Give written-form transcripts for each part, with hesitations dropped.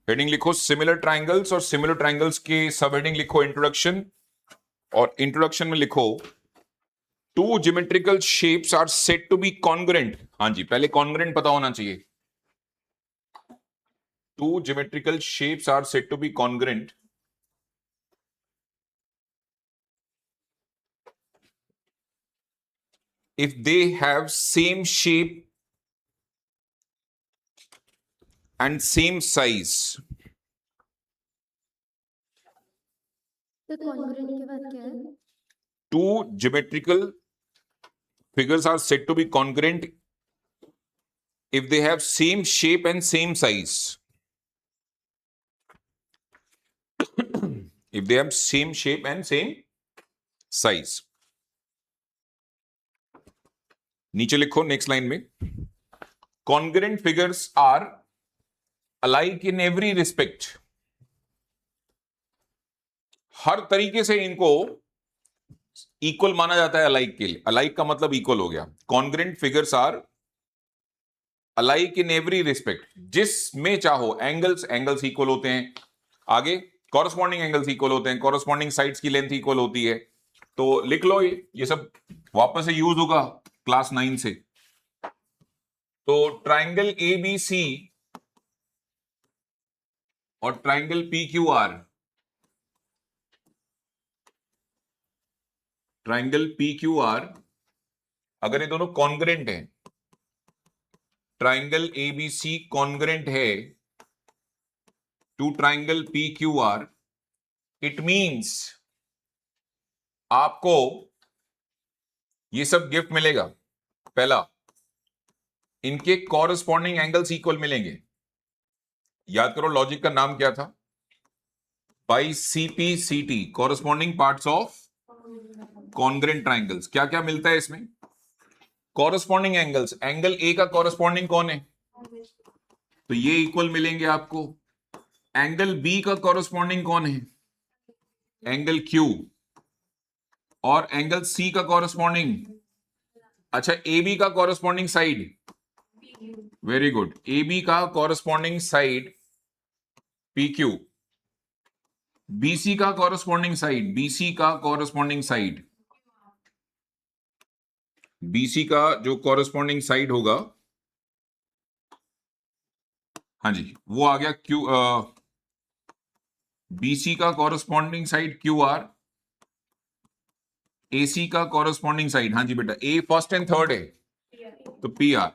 Heading लिखो similar triangles और similar triangles के सब हेडिंग लिखो इंट्रोडक्शन, और इंट्रोडक्शन में लिखो two geometrical shapes are said to be congruent. हाँ जी, पहले कॉन्ग्रुएंट पता होना चाहिए। Two geometrical shapes are said to be congruent if they have same shape and same size। तो कॉन्ग्रुएंट के बाद क्या है? Two geometrical figures are said to be congruent if they have same shape and same size। if they have same shape and same size। नीचे लिखो next line में, congruent figures are alike in every respect। हर तरीके से इनको equal माना जाता है alike के लिए। अलाइक का मतलब इक्वल हो गया। Congruent figures are alike in every respect, जिसमें चाहो एंगल्स इक्वल होते हैं। आगे कॉरस्पॉन्डिंग एंगल्स इक्वल होते हैं, कॉरस्पॉन्डिंग साइड्स की लेंथ इक्वल होती है। तो लिख लो, ये सब वापस से यूज होगा क्लास 9 से। तो ट्राइंगल ए बी सी और triangle P Q R, triangle P Q R अगर ये दोनों कॉन्ग्रेंट हैं, ट्राइंगल एबीसी कॉन्ग्रेंट है to triangle P Q R, it means आपको ये सब गिफ्ट मिलेगा। पहला, इनके कॉरस्पॉन्डिंग एंगल्स इक्वल मिलेंगे। याद करो लॉजिक का नाम क्या था? बाई सीपी सीटी, corresponding parts of congruent triangles. क्या क्या मिलता है इसमें? कॉरस्पॉन्डिंग एंगल्स, एंगल ए का कॉरस्पॉन्डिंग कौन है? तो ये इक्वल मिलेंगे आपको। एंगल बी का कॉरस्पॉन्डिंग कौन है? Angle Q. और एंगल सी का कॉरस्पॉन्डिंग, अच्छा ए बी का corresponding side, very good, A B का corresponding side P Q. BC का कॉरस्पॉन्डिंग साइड, बीसी का कॉरस्पॉन्डिंग साइड, बीसी का जो कॉरस्पॉन्डिंग साइड होगा, हाँ जी, वो आ गया क्यू। बीसी का corresponding side Q R, AC का कॉरस्पॉन्डिंग साइड, हाँ जी बेटा, ए फर्स्ट एंड थर्ड है तो P R.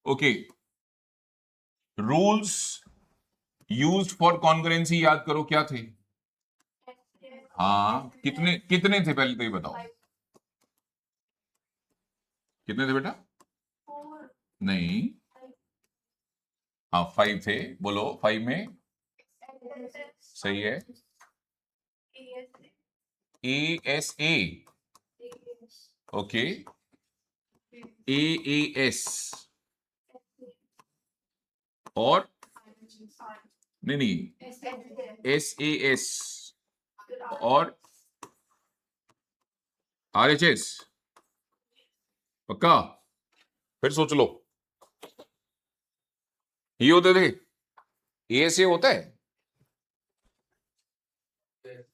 Okay, rules used for congruency याद करो क्या थे? हाँ, कितने कितने थे पहले तो ये बताओ, कितने थे बेटा? नहीं, हाँ 5 थे, बोलो 5 में। सही है, A S A, okay, A S, और नहीं एस ए एस और आर एच एस। पक्का? फिर सोच लो, ये होते थे, ए से होता है।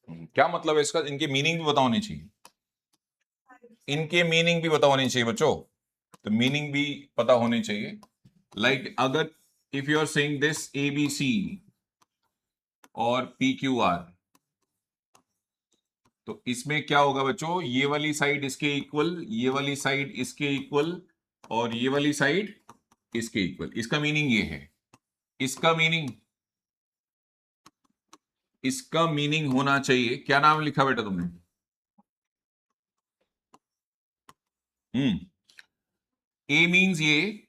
क्या मतलब है इसका? इनके मीनिंग भी पता होनी चाहिए, इनके मीनिंग भी पता होनी चाहिए बच्चों। तो मीनिंग भी पता होनी चाहिए। लाइक अगर if you are saying this A B C और पी क्यू आर, तो इसमें क्या होगा बच्चों? ये वाली साइड इसके इक्वल, ये वाली साइड इसके इक्वल, और ये वाली साइड इसके इक्वल। इसका मीनिंग ये है। इसका मीनिंग होना चाहिए। क्या नाम लिखा बेटा तुमने? ए मीन्स ये,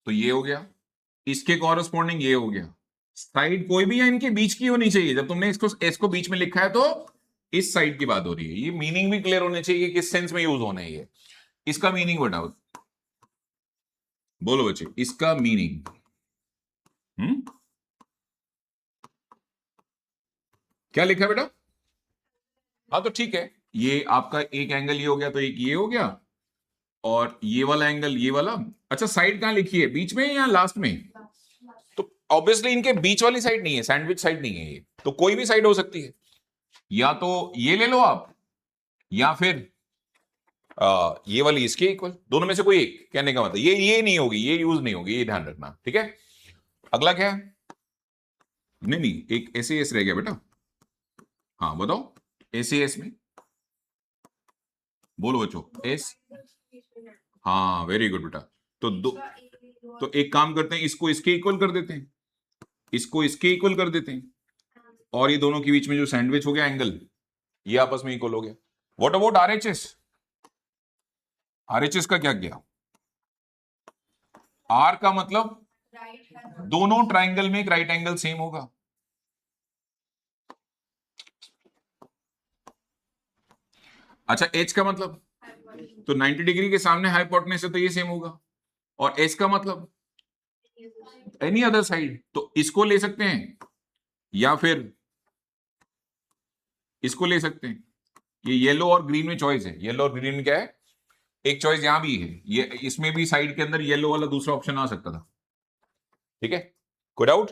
तो ये हो गया, इसके कॉरस्पॉन्डिंग ये हो गया। साइड कोई भी या इनके बीच की होनी चाहिए। जब तुमने इसको बीच में लिखा है तो इस साइड की बात हो रही है। ये मीनिंग भी क्लियर होने चाहिए, किस सेंस में यूज होना है ये। इसका मीनिंग बताओ, बोलो बच्चे, इसका मीनिंग। क्या लिखा है बेटा? हाँ तो ठीक है, ये आपका एक एंगल ये हो गया, तो एक ये हो गया, और ये वाला एंगल ये वाला। अच्छा साइड कहां लिखी है, बीच में या लास्ट में? तो ऑब्वियसली इनके बीच वाली साइड नहीं है, सैंडविच साइड नहीं है ये, तो कोई भी साइड हो सकती है। या तो ये ले लो आप, या फिर ये वाली इसके इक्वल, दोनों में से कोई एक। कहने का मतलब ये नहीं होगी, ये यूज नहीं होगी, ये ध्यान रखना, ठीक है। अगला क्या है? नहीं नहीं, एक ऐसे एस रह गया बेटा। हाँ बताओ, ऐसे एस में बोलो बच्चों, एस। हाँ वेरी गुड बेटा। तो दो, तो एक काम करते हैं, इसको इसके इक्वल कर देते हैं, इसको इसके इक्वल कर देते हैं, और ये दोनों के बीच में जो सैंडविच हो गया एंगल, ये आपस में इक्वल हो गया। What about RHS? आरएचएस का क्या किया? आर का मतलब दोनों ट्राइंगल में एक राइट एंगल सेम होगा। अच्छा एच का मतलब, तो 90 डिग्री के सामने हाइपोटेनस है तो ये सेम होगा। और एच का मतलब एनी अदर साइड, तो इसको ले सकते हैं या फिर इसको ले सकते हैं। ये येलो और ग्रीन में चॉइस है, येलो और ग्रीन में क्या है, एक चॉइस यहां भी है, ये इसमें भी साइड के अंदर येलो वाला दूसरा ऑप्शन आ सकता था, ठीक है। कोई डाउट?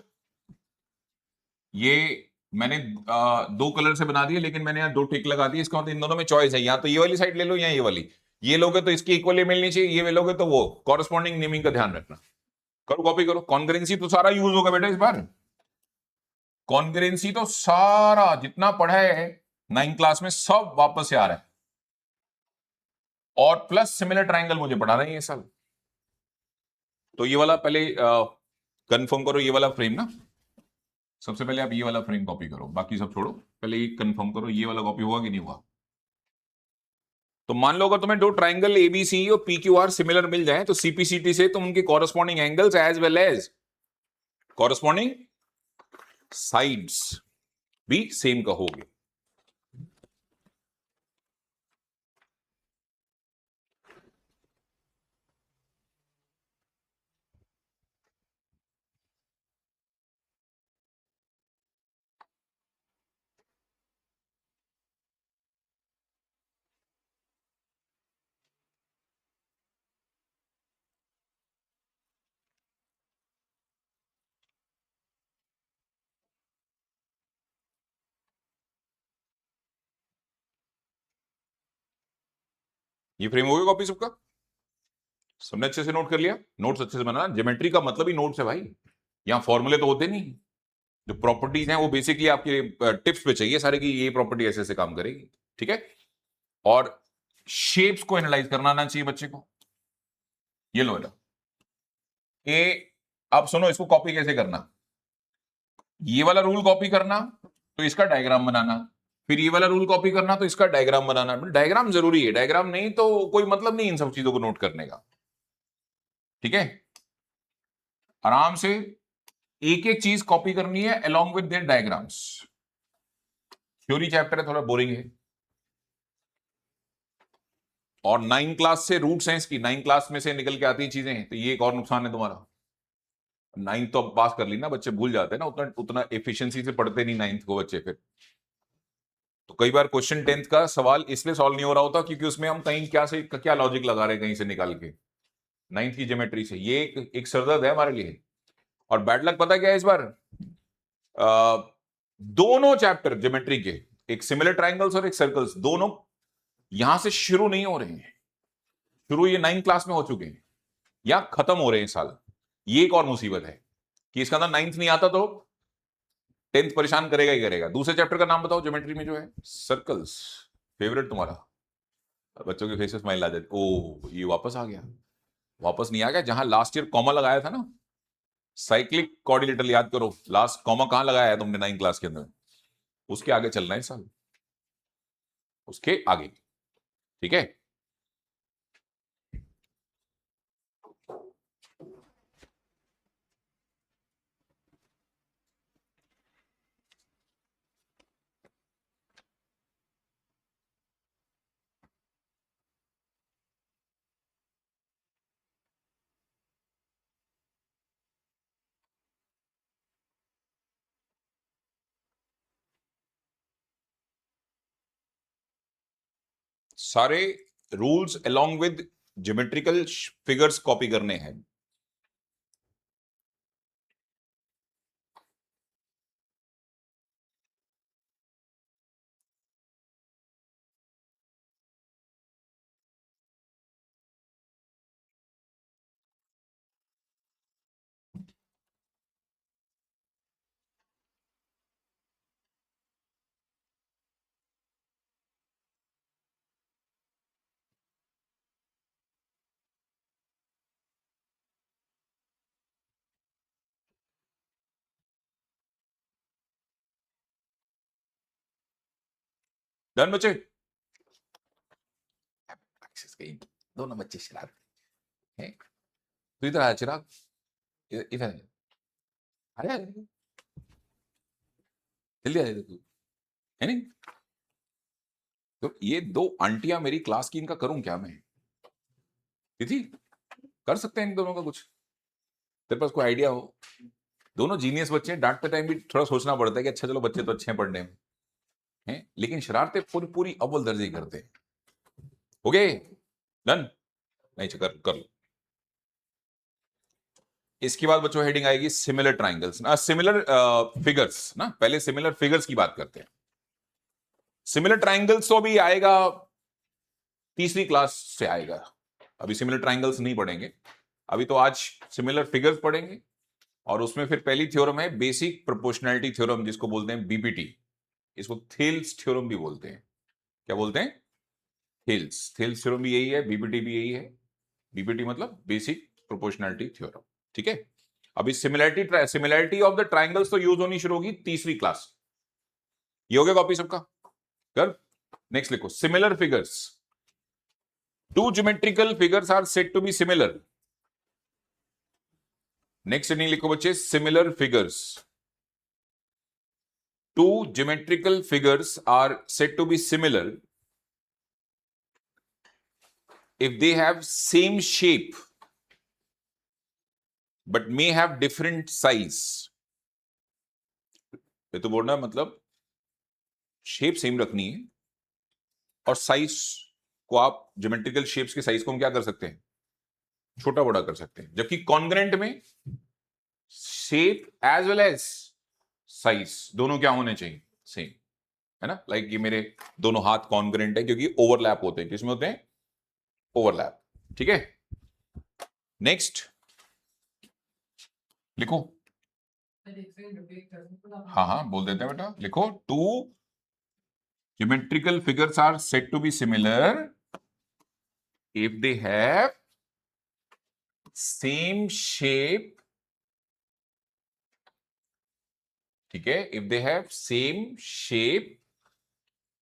ये मैंने दो कलर से बना दिए, लेकिन मैंने यहाँ दो टिक लगा दिए, इसका मतलब इन दोनों में चॉइस है, या तो ये वाली साइड ले लो या ये वाली। ये लोगे तो इसकी इक्वली मिलनी चाहिए, ये लोगे तो वो। कॉरेस्पॉन्डिंग नेमिंग का ध्यान रखना। करो कॉपी करो, कॉन्करेंसी तो सारा यूज होगा बेटा इस बार। कॉन्करेंसी तो सारा जितना पढ़ा है 9th क्लास में सब वापस से आ रहा है, और प्लस सिमिलर ट्राइंगल मुझे पढ़ा रहे हैं ये साल। तो ये वाला पहले कंफर्म करो, ये वाला फ्रेम ना, सबसे पहले आप ये वाला फ्रेम कॉपी करो, बाकी सब छोड़ो, पहले ये कंफर्म करो ये वाला कॉपी हुआ कि नहीं हुआ। तो मान लो अगर तुम्हें दो ट्राइंगल एबीसी और पीक्यूआर सिमिलर मिल जाए, तो सीपीसीटी से तुम उनके corresponding angles as well as corresponding sides भी सेम कहोगे। ये फ्रेम हो गया कॉपी सबका? सबने अच्छे से नोट कर लिया? नोट्स अच्छे से बनाना, ज्योमेट्री का मतलब ही नोट्स है भाई, यहां फॉर्मूले तो होते नहीं। जो प्रॉपर्टीज हैं वो बेसिकली आपके टिप्स पे चाहिए सारे की, ये प्रॉपर्टी ऐसे ऐसे काम करेगी, ठीक है। और शेप्स को एनालाइज करना आना चाहिए बच्चे को। ये लो बेटा, ए, अब सुनो इसको कॉपी कैसे करना। ये वाला रूल कॉपी करना तो इसका डायग्राम बनाना, फिर ये वाला रूल कॉपी करना तो इसका डायग्राम बनाना। डायग्राम जरूरी है, डायग्राम नहीं तो कोई मतलब नहीं इन सब चीजों को नोट करने का, ठीक है। आराम से एक एक चीज कॉपी करनी है along with their diagrams. Theory chapter है, थोड़ा बोरिंग है, और 9th क्लास से रूट्स हैं इसकी, 9th क्लास में से निकल के आती है चीजें, तो ये एक और नुकसान है तुम्हारा। 9th तो अब पास कर ली ना, बच्चे भूल जाते हैं ना, उतना उतना एफिशिएंसी से पढ़ते नहीं 9th को बच्चे फिर। तो कई बार क्वेश्चन 10th का सवाल इसलिए सॉल्व नहीं हो रहा होता क्योंकि उसमें हम कहीं क्या से क्या लॉजिक लगा रहे हैं कहीं से निकाल के, 9th की ज्योमेट्री से। ये एक सरदर्द है हमारे लिए। और बैड लक पता क्या है इस बार, दोनों चैप्टर ज्योमेट्री के, एक सिमिलर ट्राइंगल्स और एक सर्कल्स, दोनों यहां से शुरू नहीं हो रहे हैं। शुरू ये 9th क्लास में हो चुके हैं या खत्म हो रहे हैं साल। ये एक और मुसीबत है कि इसका अंदर 9th नहीं आता तो 10th परेशान करेगा ही करेगा। दूसरे चैप्टर का नाम बताओ ज्योमेट्री में जो है, सर्कल्स। फेवरेट तुम्हारा, बच्चों के फेस पे स्माइल आ जाती, ओ ये वापस आ गया। वापस नहीं आ गया, जहां लास्ट ईयर कॉमा लगाया था ना, साइक्लिक कोऑर्डिनेटर याद करो, लास्ट कॉमा कहां लगाया है तुमने 9th क्लास के अंदर, उसके आगे चलना है साल, उसके आगे, ठीक है। सारे rules along with geometrical figures copy करने हैं। डन बच्चे? दोनों बच्चे शरारती हैं। तो इधर आया चिराग, इधर आया, जल्दी आ तू, है नहीं? तो ये दो आंटियां मेरी क्लास की, इनका करूं क्या मैं? तिथि, कर सकते हैं इन दोनों का कुछ? तेरे पास कोई आइडिया हो? दोनों जीनियस बच्चे हैं, डांटते टाइम भी थोड़ा सोचना पड़ता है कि अच्छा चलो बच्चे तो अच्छे हैं पढ़ने में, हैं, लेकिन शरारतें पूरी पूरी अव्वल दर्जे की करते हैं। Okay done? नहीं कर कर लो। इसके बाद बच्चों हेडिंग आएगी सिमिलर ट्राइंगल्स ना, सिमिलर फिगर्स ना। पहले सिमिलर फिगर्स की बात करते हैं। सिमिलर ट्राइंगल्स तो भी आएगा, तीसरी क्लास से आएगा। अभी सिमिलर ट्राइंगल्स नहीं पढ़ेंगे, अभी तो आज सिमिलर फिगर्स पढ़ेंगे। और उसमें फिर पहली थ्योरम है बेसिक प्रोपोर्शनैलिटी थ्योरम, जिसको बोलते हैं बीपीटी। इसको थेल्स थ्योरम भी बोलते हैं। क्या बोलते हैं? थेल्स। थेल्स थ्योरम भी यही है, बीपीटी भी यही है। बीपीटी मतलब बेसिक प्रोपोर्शनैलिटी थ्योरम। ठीक है, अभी सिमिलैरिटी ऑफ द ट्राइंगल्स तो यूज होनी शुरू होगी तीसरी क्लास। ये हो गया कॉपी सबका? कर। नेक्स्ट लिखो similar figures. Two geometrical figures are said to be similar. Next नहीं लिखो बच्चे, similar figures. Two geometrical figures are said to be similar if they have same shape but may have different size। ये तो बोलना मतलब shape same रखनी है और साइज को आप ज्योमेट्रिकल शेप्स के साइज को हम क्या कर सकते हैं? छोटा बड़ा कर सकते हैं। जबकि कॉन्ग्रेंट में shape as well as size दोनों क्या होने चाहिए? सेम, है ना। लाइक ये मेरे दोनों हाथ कॉन्ग्रेंट है क्योंकि ओवरलैप होते हैं। किसमें होते हैं? ओवरलैप। ठीक है, नेक्स्ट लिखो। हाँ हाँ बोल देते हैं बेटा, लिखो। Two geometrical figures are said to be similar if they have same shape। ठीक है, if they have same shape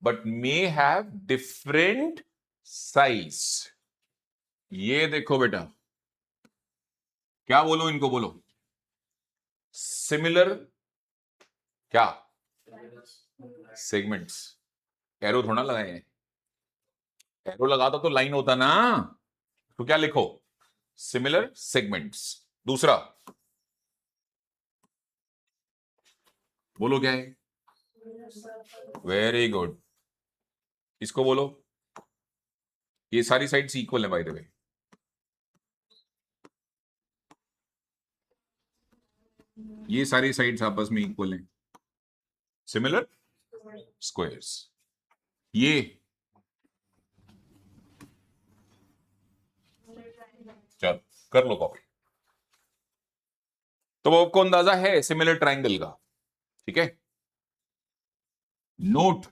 but may have different size। ये देखो बेटा, क्या बोलो इनको? बोलो सिमिलर क्या? सेगमेंट्स। एरो थोड़ा लगाए हैं, एरो लगाता तो लाइन होता ना। तो क्या लिखो? Similar segments. दूसरा बोलो क्या है? वेरी गुड, इसको बोलो। ये सारी साइड्स इक्वल है बाय द वे। ये सारी साइड्स आपस में इक्वल हैं, सिमिलर स्क्वायर्स। ये चल कर लो कॉपी। तो आपको अंदाजा है सिमिलर ट्राइंगल का? ठीक है, नोट,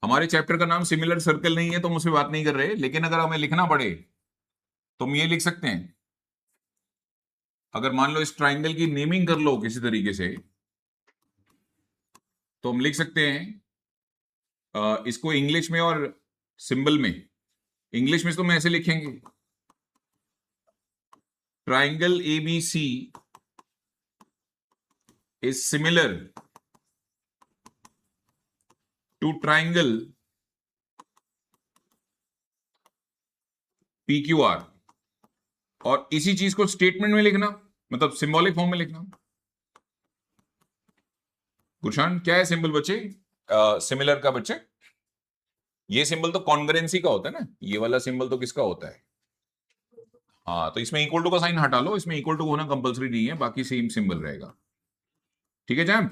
हमारे चैप्टर का नाम सिमिलर सर्कल नहीं है तो मुझसे बात नहीं कर रहे, लेकिन अगर हमें लिखना पड़े तो हम ये लिख सकते हैं। अगर मान लो इस ट्राइंगल की नेमिंग कर लो किसी तरीके से, तो हम लिख सकते हैं इसको इंग्लिश में और सिंबल में। इंग्लिश में तो हम ऐसे लिखेंगे, triangle ABC is similar to triangle PQR। और इसी चीज को स्टेटमेंट में लिखना, मतलब सिंबॉलिक फॉर्म में लिखना। गुरशान क्या है सिंबल बच्चे? सिमिलर का बच्चे, ये सिंबल तो कॉन्ग्रेंसी का होता है ना। ये वाला सिंबल तो किसका होता है? हाँ, तो इसमें इक्वल टू का साइन हटा लो, इसमें इक्वल टू होना कंपलसरी नहीं है, बाकी सेम सिंबल रहेगा। ठीक है जैम?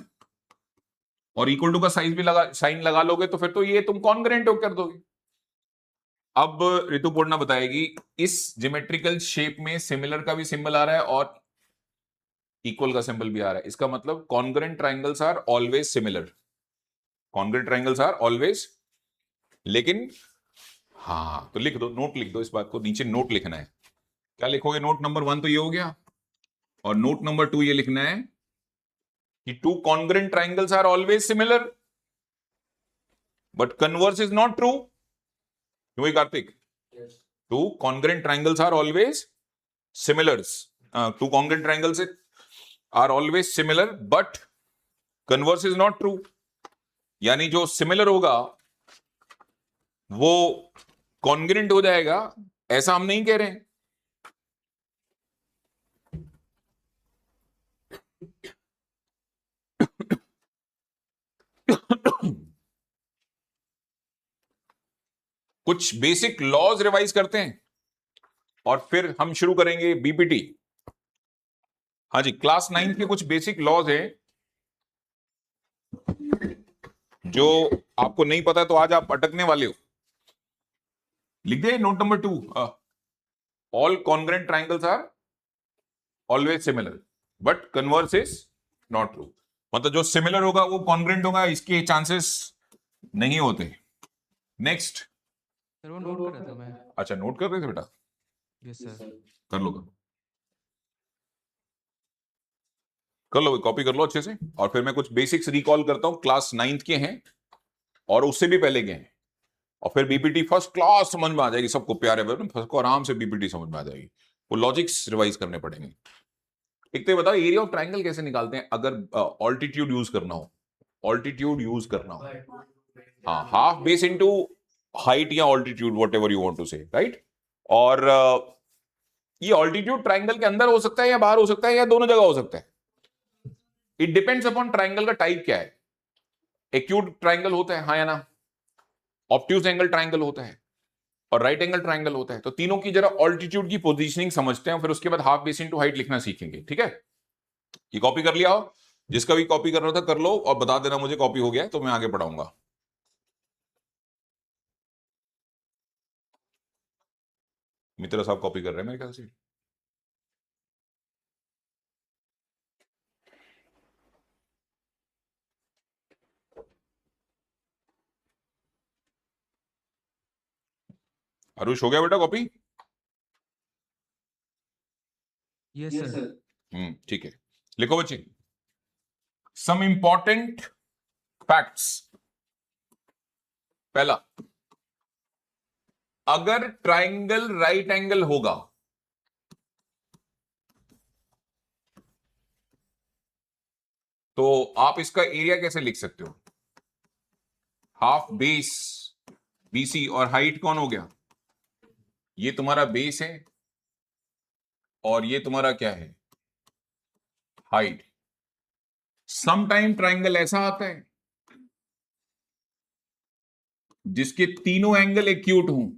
और इक्वल टू का साइज भी लगा, साइन लगा लोगे तो फिर तो ये तुम कॉन्ग्रुएंट कर दोगे। अब ऋतुपूर्णा बताएगी, इस ज्योमेट्रिकल शेप में सिमिलर का भी सिंबल आ रहा है और इक्वल का सिंबल भी आ रहा है, इसका मतलब congruent triangles are always similar. Congruent triangles are always, लेकिन हाँ, तो लिख दो, नोट लिख दो इस बात को, नीचे नोट लिखना है। क्या लिखोगे? नोट नंबर 1 तो ये हो गया, और नोट नंबर 2 ये लिखना है कि two congruent triangles are always similar but converse is not true. क्यों Kartik? Two congruent triangles are always similars, two congruent triangles are always similar but converse is not true. यानी जो सिमिलर होगा वो congruent हो जाएगा, ऐसा हम नहीं कह रहे हैं। कुछ बेसिक लॉज रिवाइज करते हैं और फिर हम शुरू करेंगे बीपीटी। हाँ जी, क्लास 9 के कुछ बेसिक लॉज हैं जो आपको नहीं पता है, तो आज आप अटकने वाले हो। लिख दे note number 2, all congruent triangles are always similar but converse is not true. मतलब जो सिमिलर होगा वो कॉन्ग्रुएंट होगा, इसके चांसेस नहीं होते। नेक्स्ट। सर वो नोट कर रहा था मैं। अच्छा, नोट कर रहे थे बेटा? Yes sir. कर लो, कर लो, कॉपी कर लो अच्छे से। और फिर मैं कुछ बेसिक्स रिकॉल करता हूं, क्लास 9th के हैं और उससे भी पहले के हैं, और फिर बीपीटी फर्स्ट क्लास समझ में आ जाएगी सबको, प्यारे सबको आराम से बीपीटी समझ में आ जाएगी। वो लॉजिक्स रिवाइज करने पड़ेंगे। एक तो बताओ, एरिया ऑफ ट्राइंगल कैसे निकालते हैं अगर ऑल्टीट्यूड यूज करना हो? ऑल्टीट्यूड यूज करना हो, हाँ, हाफ बेस इनटू हाइट या altitude, whatever you want to say, right? और ये ऑल्टीट्यूड ट्राइंगल के अंदर हो सकता है या बाहर हो सकता है या दोनों जगह हो सकता है। इट डिपेंड्स अपॉन ट्राइंगल का टाइप क्या है। एक्यूट ट्राइंगल होता है, हाँ या ना? ऑब्ट्यूज एंगल ट्राइंगल होता है और राइट एंगल ट्राइंगल होता है। तो तीनों की जरा ऑल्टीट्यूड की पोजीशनिंग समझते हैं, फिर उसके बाद हाफ बेस इनटू हाइट लिखना सीखेंगे। ठीक है, ये कॉपी कर लिया हो? जिसका भी कॉपी कर रहा था कर लो और बता देना मुझे कॉपी हो गया है, तो मैं आगे पढ़ाऊंगा। मित्र साहब कॉपी कर रहे हैं मेरे ख्याल से। आरुष हो गया बेटा कॉपी? Yes sir. ठीक है, लिखो बच्चे। Some important facts. पहला, अगर ट्राइंगल राइट एंगल होगा तो आप इसका एरिया कैसे लिख सकते हो? हाफ बेस बीसी और हाइट कौन हो गया? ये तुम्हारा बेस है और ये तुम्हारा क्या है? हाइट। समटाइम ट्राइंगल ऐसा आता है जिसके तीनों एंगल एक्यूट हों,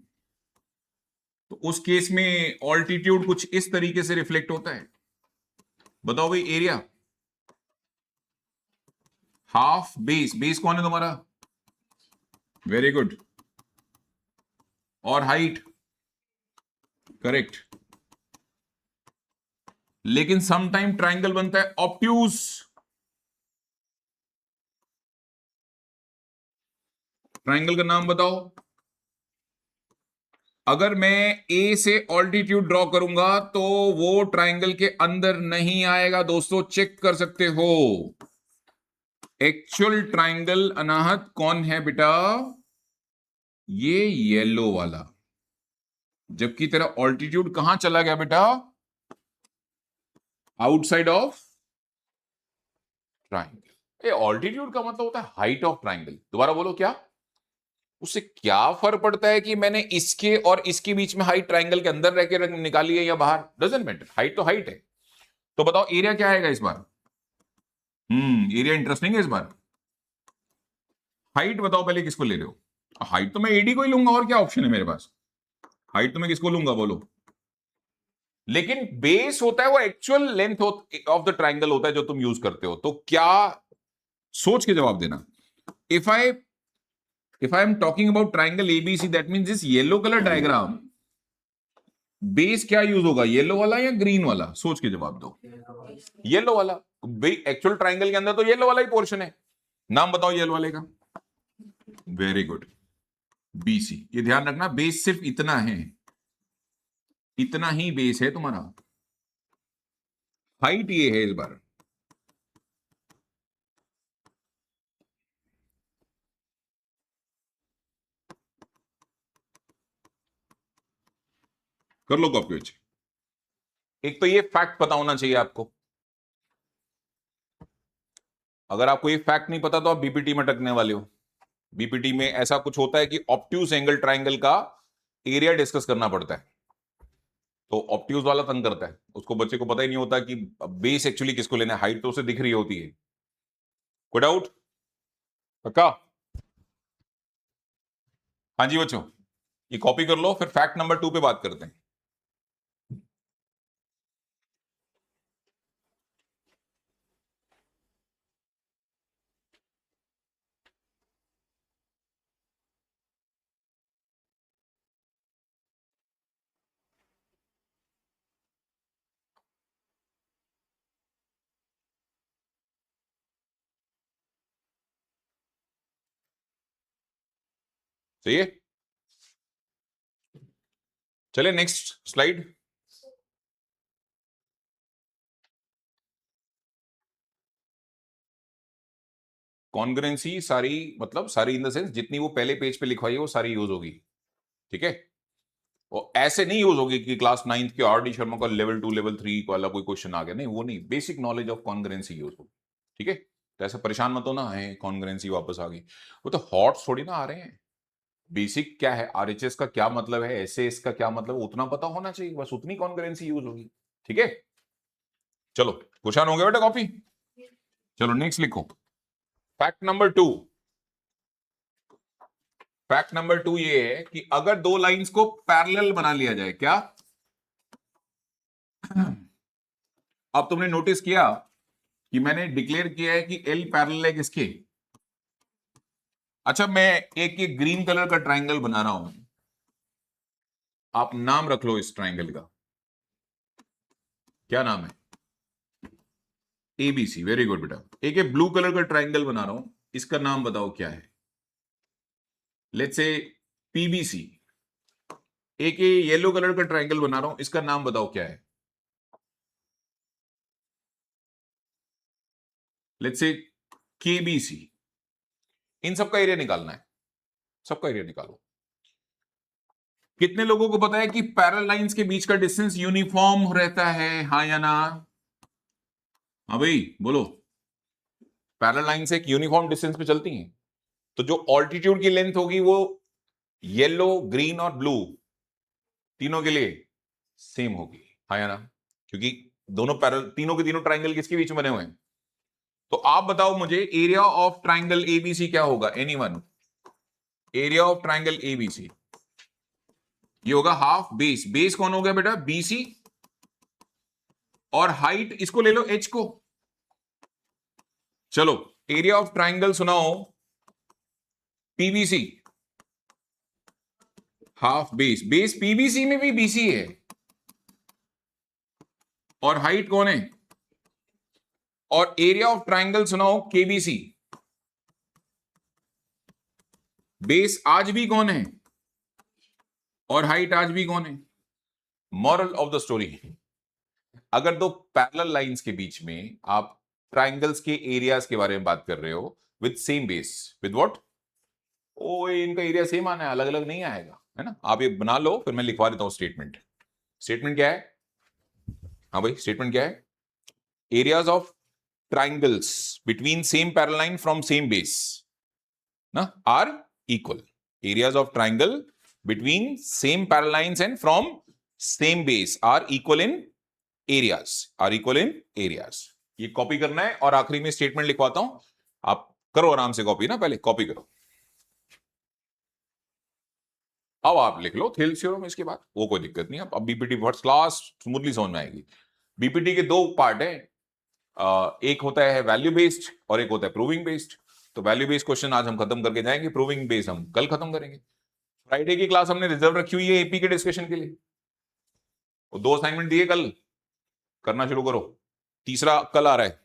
तो उस केस में ऑल्टीट्यूड कुछ इस तरीके से रिफ्लेक्ट होता है। बताओ भाई एरिया। हाफ बेस, बेस कौन है तुम्हारा? Very good. और हाइट, करेक्ट। लेकिन समटाइम ट्राइंगल बनता है ऑब्ट्यूज। ट्राइंगल का नाम बताओ। अगर मैं ए से ऑल्टीट्यूड ड्रॉ करूंगा तो वो ट्राइंगल के अंदर नहीं आएगा दोस्तों, चेक कर सकते हो। एक्चुअल ट्राइंगल अनाहत कौन है बेटा? ये येलो वाला। जबकि तेरा ऑल्टीट्यूड कहां चला गया बेटा? Outside of triangle. ये ऑल्टीट्यूड का मतलब होता है हाइट ऑफ ट्राइंगल। दोबारा बोलो क्या? उससे क्या फर्क पड़ता है कि मैंने इसके और इसके बीच में हाइट ट्राइंगल के अंदर रह के निकाली है या बाहर? डजंट मैटर, हाइट तो हाइट है। तो बताओ एरिया क्या आएगा इस बार? एरिया इंटरेस्टिंग है इस बार। हाइट बताओ पहले किसको ले रहे हो? हाइट तो मैं एडी को ही लूंगा, और क्या ऑप्शन है मेरे पास? हाइट तो मैं किसको लूंगा बोलो? लेकिन बेस होता है वो actual length of the triangle होता है जो तुम यूज करते हो। तो क्या, सोच के जवाब देना। If I am talking about triangle ABC, that means this yellow colour diagram, base क्या यूज होगा, येलो वाला या ग्रीन वाला? सोच के जवाब दो। येलो वाला। एक्चुअल ट्राइंगल के अंदर तो येलो वाला ही पोर्शन है। नाम बताओ येलो वाले का। Very good, BC. ये ध्यान रखना, बेस सिर्फ इतना है, इतना ही बेस है तुम्हारा। हाइट ये है इस बार। कर लो कॉपी बच्चे। एक तो ये फैक्ट पता होना चाहिए आपको। अगर आपको ये फैक्ट नहीं पता तो आप बीपीटी में अटकने वाले हो। बीपीटी में ऐसा कुछ होता है कि ऑब्ट्यूज एंगल ट्राइंगल का एरिया डिस्कस करना पड़ता है। तो ऑब्ट्यूज वाला तंग करता है, उसको बच्चे को पता ही नहीं होता कि बेस एक्चुअली किसको लेना है। हाइट तो उसे दिख रही होती है। कोई डाउट? पक्का? हाँ जी बच्चों, ये कॉपी कर लो, फिर फैक्ट नंबर 2 पे बात करते हैं। चाहिए? चले नेक्स्ट स्लाइड। कॉन्ग्रुएंसी सारी, मतलब सारी इन द सेंस जितनी वो पहले पेज पे लिखवाई है वो सारी यूज होगी। ठीक है? वो ऐसे नहीं यूज होगी कि क्लास 9th के आर डी शर्मा का लेवल 2 लेवल 3 वाला कोई क्वेश्चन आ गया, नहीं वो नहीं। Basic knowledge of congruency use होगी। ठीक है? तो ऐसे परेशान मत होना है कॉन्ग्रुएंसी वापस आ गई, वो तो हॉट्स थोड़ी ना आ रहे हैं। बेसिक क्या है, आरएचएस का क्या मतलब है, एसएस का क्या मतलब, उतना पता होना चाहिए, बस उतनी कॉन्ग्रुएंसी यूज होगी। ठीक है? चलो परेशान हो गया बेटा कॉपी। चलो नेक्स्ट लिखो। Fact number 2। फैक्ट नंबर 2 ये है कि अगर दो लाइंस को पैरेलल बना लिया जाए, क्या? अब तुमने नोटिस किया कि मैंने डिक्लेयर किया है कि एल पैरेलल है किसके? अच्छा, मैं एक ग्रीन कलर का ट्राइंगल बना रहा हूं, आप नाम रख लो इस ट्राइंगल का। क्या नाम है? एबीसी। वेरी गुड बेटा। एक ब्लू कलर का ट्राइंगल बना रहा हूं, इसका नाम बताओ क्या है? Let's say PBC. एक येलो कलर का ट्राइंगल बना रहा हूं, इसका नाम बताओ क्या है? Let's say KBC. इन सबका एरिया निकालना है, सबका एरिया निकालो। कितने लोगों को पता है कि पैरेलल लाइंस के बीच का डिस्टेंस यूनिफॉर्म रहता है, हाँ या ना? हाँ भाई बोलो। पैरेलल लाइंस एक यूनिफॉर्म डिस्टेंस पे चलती हैं, तो जो ऑल्टीट्यूड की लेंथ होगी वो येलो, ग्रीन और ब्लू तीनों के लिए सेम होगी, हाँ या ना? क्योंकि दोनों पैरेलल, तीनों के तीनों ट्राइंगल किसके बीच में बने हुए हैं? तो आप बताओ मुझे, एरिया ऑफ ट्राइंगल एबीसी क्या होगा? Anyone? Area of triangle ABC ये होगा हाफ बेस। बेस कौन हो गया बेटा? बीसी। और हाइट इसको ले लो, एच को। चलो एरिया ऑफ ट्राइंगल सुनाओ, PBC half base. Base PBC में भी बीसी है, और हाइट कौन है? और एरिया ऑफ ट्राइंगल सुनाओ, केबीसी। बेस आज भी कौन है और हाइट आज भी कौन है? मॉरल ऑफ द स्टोरी, अगर दो पैरेलल लाइंस के बीच में आप ट्राइंगल्स के एरियाज के बारे में बात कर रहे हो with same base, with what? ओ इनका एरिया सेम आना है, अलग अलग नहीं आएगा, है ना? आप ये बना लो, फिर मैं लिखवा देता हूं स्टेटमेंट। स्टेटमेंट क्या है? हाँ भाई स्टेटमेंट क्या है? Areas of triangles between same parallel line from same base ना are equal. Areas of triangle between same parallel lines and from same base are equal in areas, are equal in areas. ये copy करना है, और आखिरी में statement लिखवाता हूं, आप करो आराम से कॉपी ना, पहले कॉपी करो। अब आप लिख लो थेल्स थ्योरम इसके बाद, वो कोई दिक्कत नहीं है। अब बीपीटी फर्स्ट क्लास स्मूथली समझ में आएगी। बीपीटी के दो पार्ट है, एक होता है वैल्यू बेस्ड और एक होता है प्रूविंग बेस्ड। तो वैल्यू बेस्ड क्वेश्चन आज हम खत्म करके जाएंगे, प्रूविंग बेस्ड हम कल खत्म करेंगे। फ्राइडे की क्लास हमने रिजर्व रखी हुई है एपी के डिस्कशन के लिए। वो 2 असाइनमेंट दिए, कल करना शुरू करो। तीसरा कल आ रहा है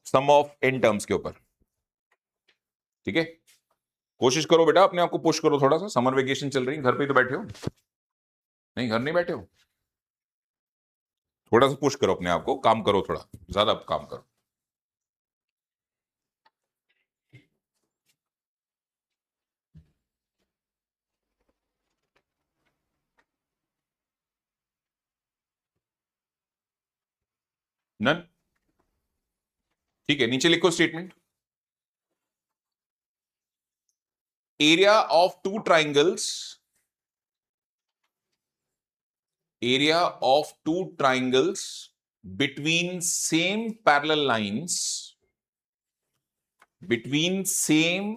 सम ऑफ एन टर्म्स के ऊपर, ठीक है। कोशिश करो बेटा, अपने आप को पुश करो थोड़ा सा। समर वेकेशन चल रही है, घर पे ही तो बैठे हो, नहीं घर नहीं बैठे हो। थोड़ा सा पुश करो अपने आप को, काम करो, थोड़ा ज्यादा काम करो। नन, ठीक है। नीचे लिखो statement, area of two triangles, area of two triangles between same parallel lines, between same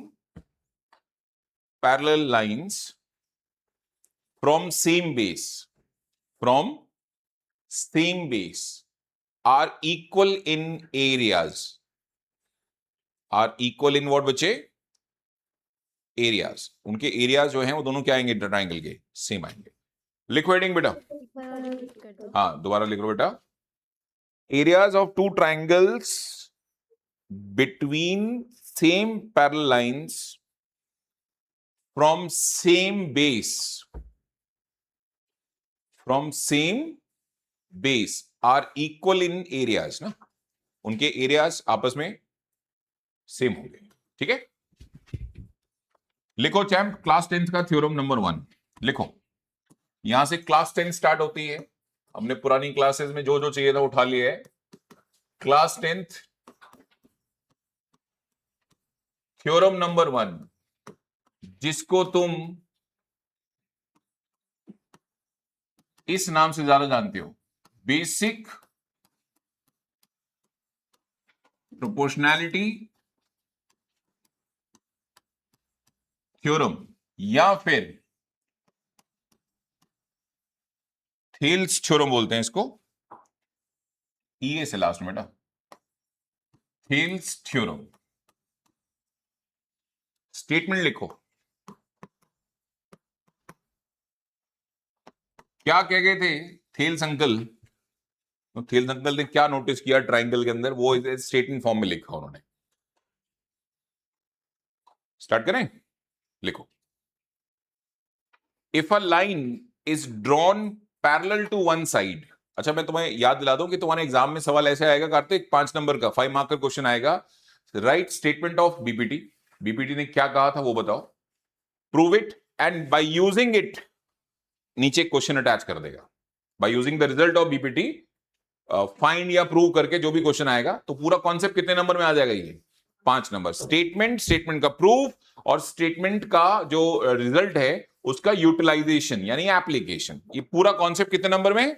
parallel lines from same base, from same base are equal in areas, are equal in what बच्चे? Areas. उनके areas जो हैं वो दोनों क्या आएंगे triangle के? Same आएंगे। लिखो हेडिंग बेटा, एक बार और repeat कर दो। हाँ दोबारा लिख लो बेटा, areas of two triangles between same parallel lines from same base, from same base are equal in areas ना, उनके एरियाज आपस में सेम होंगे, ठीक है। लिखो चैम्प, क्लास 10th का थ्योरम नंबर 1 लिखो। यहां से क्लास 10 स्टार्ट होती है। हमने पुरानी क्लासेस में जो जो चाहिए था उठा लिया है। क्लास 10th थ्योरम नंबर 1, जिसको तुम इस नाम से ज्यादा जानते हो, बेसिक प्रोपोर्शनैलिटी थ्योरम, या फिर थेल्स थ्योरम बोलते हैं इसको, ईए से लास्ट में बेटा, थेल्स थ्योरम। स्टेटमेंट लिखो, क्या कह गए थे थेल्स अंकल? तो थेल्स अंकल ने क्या नोटिस किया ट्राइंगल के अंदर, वो स्टेटमेंट फॉर्म में लिखा उन्होंने। स्टार्ट करें, लिखो, if a line is drawn parallel to one side. अच्छा मैं तुम्हें याद दिला दूं कि तुम्हारे एग्जाम में सवाल ऐसे आएगा कार्तिक, 5 नंबर का 5 मार्क का क्वेश्चन आएगा, right statement of BPT. BPT ने क्या कहा था वो बताओ, prove it and by using it, नीचे क्वेश्चन अटैच कर देगा, by using the result of BPT find या प्रूव करके जो भी क्वेश्चन आएगा। तो पूरा कॉन्सेप्ट कितने नंबर में आ जाएगा? ये 5 नंबर। स्टेटमेंट, स्टेटमेंट का प्रूफ और स्टेटमेंट का जो रिजल्ट है उसका यूटिलाइजेशन यानी एप्लीकेशन, ये पूरा कॉन्सेप्ट कितने नंबर में?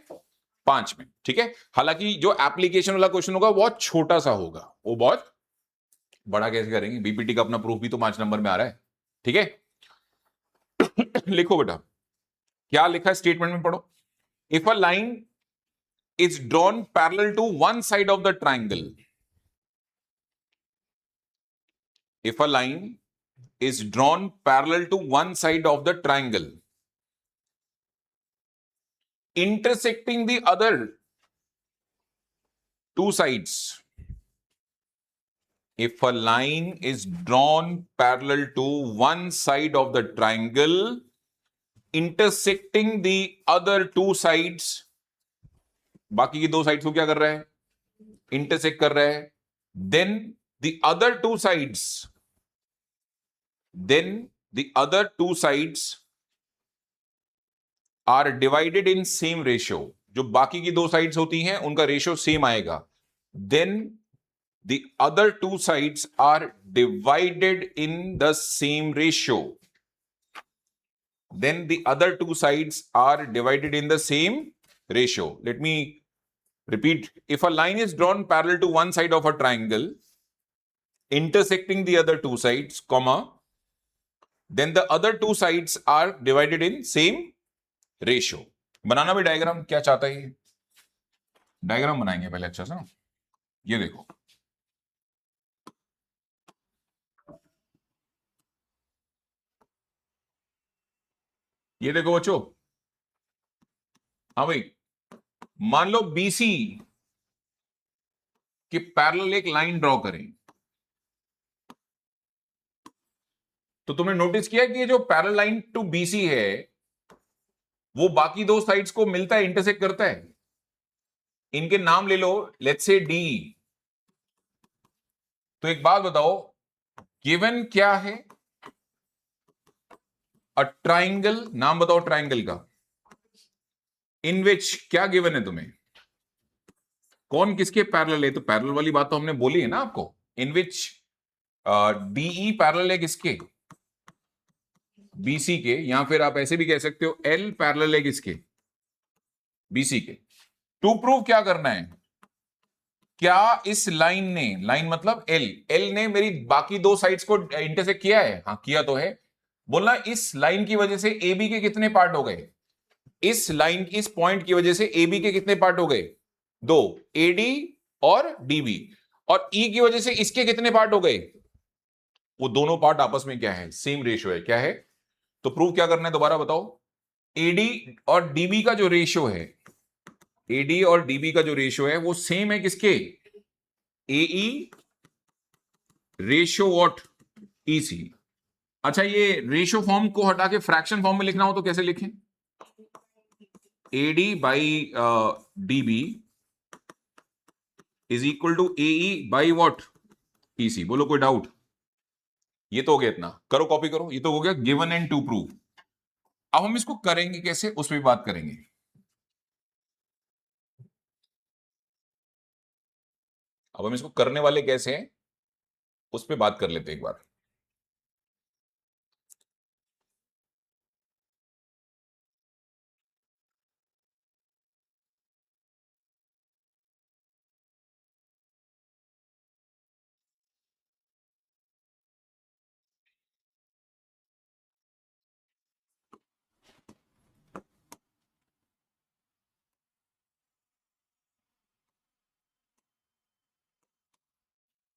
5 में, ठीक है। हालांकि जो एप्लीकेशन वाला क्वेश्चन होगा बहुत छोटा सा होगा, वो बहुत बड़ा कैसे करेंगे? बीपीटी का अपना प्रूफ भी तो 5 नंबर में आ रहा है, ठीक है। लिखो बेटा, क्या लिखा है स्टेटमेंट में, पढ़ो। If a line is drawn parallel to one side of the triangle, if a line is drawn parallel to one side of the triangle intersecting the other two sides, if a line is drawn parallel to one side of the triangle intersecting the other two sides, बाकी की 2 sides को क्या कर रहा है? Intersect कर रहा है। Then the other 2 sides, then the other 2 sides are divided in same ratio, जो बाकी की 2 साइड्स होती हैं उनका रेशियो सेम आएगा। Then the other 2 sides are divided in the same ratio, then the other 2 sides are divided in the same ratio. Let me repeat. If a line is drawn parallel to one side of a triangle intersecting the other 2 sides, comma, then the other two sides are divided in same ratio. बनाना भी diagram, क्या चाहता है ये? Diagram बनाएंगे पहले अच्छा सा ना। ये देखो, ये देखो बच्चों, हाँ भाई, मान लो बीसी के पैरेलल एक लाइन ड्रॉ करें, तो तुमने नोटिस किया कि ये जो पैरेलल लाइन टू बीसी है वो बाकी दो साइड्स को मिलता है, इंटरसेक्ट करता है। इनके नाम ले लो, लेट्स से डी। तो एक बात बताओ, गिवन क्या है? अ ट्राइंगल, नाम बताओ ट्राइंगल का, इन विच क्या गिवन है तुम्हें? कौन किसके पैरेलल है? तो पैरेलल वाली बात तो हमने बोली है ना आपको, इन विच डीई पैरेलल है किसके? बीसी के, या फिर आप ऐसे भी कह सकते हो एल पैरेलल है किसके? बीसी के। टू प्रूव क्या करना है? क्या इस लाइन ने, लाइन मतलब एल, एल ने मेरी बाकी दो साइड्स को इंटरसेक्ट किया है? हाँ किया तो है। बोलना इस लाइन की वजह से ए बी के कितने पार्ट हो गए? इस लाइन, इस पॉइंट की वजह से ए बी के कितने पार्ट हो गए? दो, एडी और डीबी। और ई की वजह से इसके कितने पार्ट हो गए? वो दोनों पार्ट आपस में क्या है? सेम रेशियो है। क्या है? तो प्रूव क्या करना है दोबारा बताओ। एडी और डीबी का जो रेशियो है, एडी और डीबी का जो रेशियो है वो सेम है किसके? एई रेशियो व्हाट? ईसी। अच्छा, ये रेशियो फॉर्म को हटा के फ्रैक्शन फॉर्म में लिखना हो तो कैसे लिखें? AD by DB is equal to AE by what? EC. बोलो कोई डाउट? ये तो हो गया, इतना करो, कॉपी करो, ये तो हो गया गिवन एंड टू प्रूव। अब हम इसको करेंगे कैसे, उस पर बात करेंगे। अब हम इसको करने वाले कैसे हैं उस पर बात कर लेते हैं एक बार।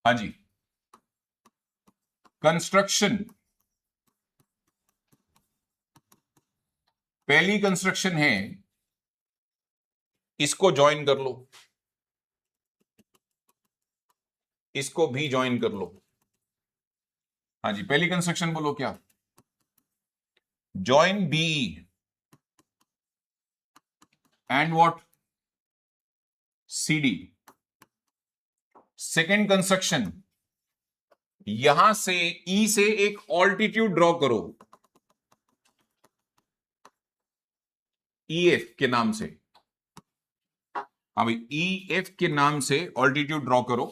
हाँ जी, कंस्ट्रक्शन, पहली कंस्ट्रक्शन है, इसको ज्वाइन कर लो, इसको भी ज्वाइन कर लो। हाँ जी, पहली कंस्ट्रक्शन बोलो क्या? Join B and what? CD. Second construction, यहां से ई से एक ऑल्टीट्यूड ड्रॉ करो, ईएफ के नाम से। हाँ भाई, ईएफ के नाम से ऑल्टीट्यूड ड्रॉ करो।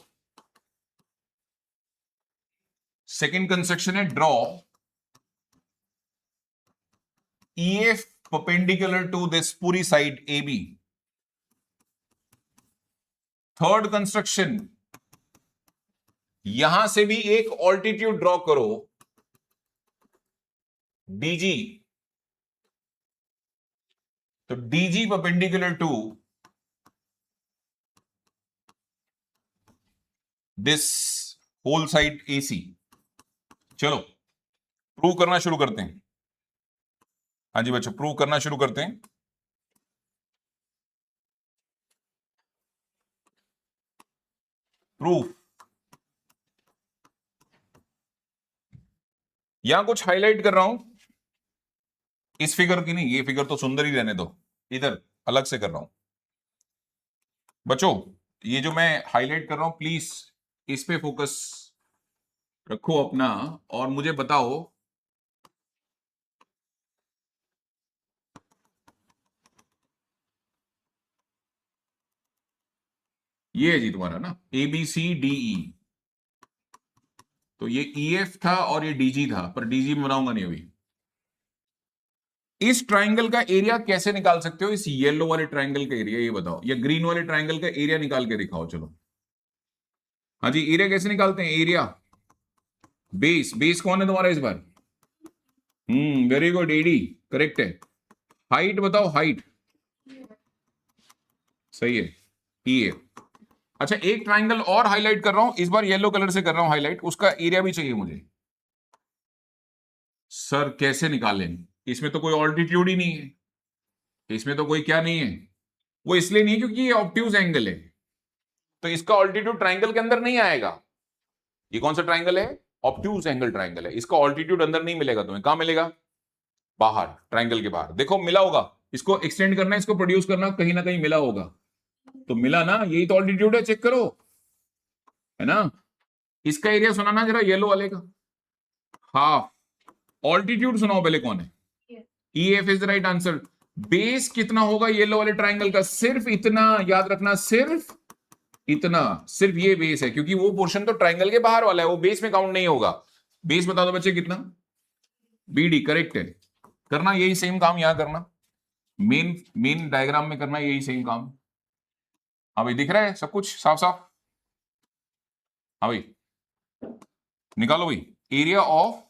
सेकेंड कंस्ट्रक्शन है draw EF perpendicular to this पूरी side A B. Third construction, यहां से भी एक ऑल्टीट्यूड ड्रॉ करो, डीजी। तो DG perpendicular to this whole side AC. चलो प्रूव करना शुरू करते हैं। हाँ जी बच्चों, प्रूव करना शुरू करते हैं। प्रूफ, यहां कुछ हाईलाइट कर रहा हूं, इस फिगर की नहीं, ये फिगर तो सुंदर ही रहने दो, इधर अलग से कर रहा हूं। बच्चों ये जो मैं हाईलाइट कर रहा हूं, प्लीज इस पे फोकस रखो अपना, और मुझे बताओ ये है जी तुम्हारा ना ABCDE। तो ये EF था और ये DG था, पर DG में बनाऊंगा नहीं अभी। इस ट्राइंगल का एरिया कैसे निकाल सकते हो? इस येलो वाले ट्राइंगल का एरिया ये बताओ, या ग्रीन वाले ट्राइंगल का एरिया निकाल के दिखाओ। चलो हाँ जी, एरिया कैसे निकालते हैं? एरिया बेस, बेस कौन है तुम्हारा इस बार? वेरी गुड, एडी करेक्ट है। हाइट बताओ, हाइट सही है, ई है। अच्छा, एक ट्राइंगल और हाईलाइट कर रहा हूं, इस बार येलो कलर से कर रहा हूं हाईलाइट, उसका एरिया भी चाहिए मुझे। सर कैसे निकालें, इसमें तो कोई ऑल्टीट्यूड ही नहीं है, इसमें तो कोई क्या नहीं है, वो इसलिए नहीं है क्योंकि ये ऑब्ट्यूज एंगल है, तो इसका ऑल्टीट्यूड ट्राइंगल के अंदर नहीं आएगा। ये कौन सा ट्राइंगल है? ऑब्ट्यूज एंगल ट्राइंगल है, इसका ऑल्टीट्यूड अंदर नहीं मिलेगा तुम्हें। कहां मिलेगा? बाहर, ट्राइंगल के बाहर। देखो मिला होगा, इसको एक्सटेंड करना है, इसको प्रोड्यूस करना, कहीं ना कहीं मिला होगा, तो मिला ना, यही तो ऑल्टीट्यूड है, चेक करो, है ना। इसका एरिया सुना ना जरा, येलो वाले का, हाफ। ऑल्टीट्यूड सुनाओ पहले कौन है? E F is the right answer. Base कितना होगा येलो वाले ट्राइंगल का? सिर्फ इतना, याद रखना, सिर्फ इतना, सिर्फ ये बेस है, क्योंकि वो पोर्शन तो ट्राइंगल के बाहर वाला है, वो बेस में काउंट नहीं होगा। बेस बता दो बच्चे कितना? बीडी करेक्ट है। करना यही सेम काम यहां करना, मेन मेन डायग्राम में करना यही सेम काम। हाँ भाई, दिख रहा है सब कुछ साफ साफ? हाँ भाई, निकालो भाई एरिया ऑफ,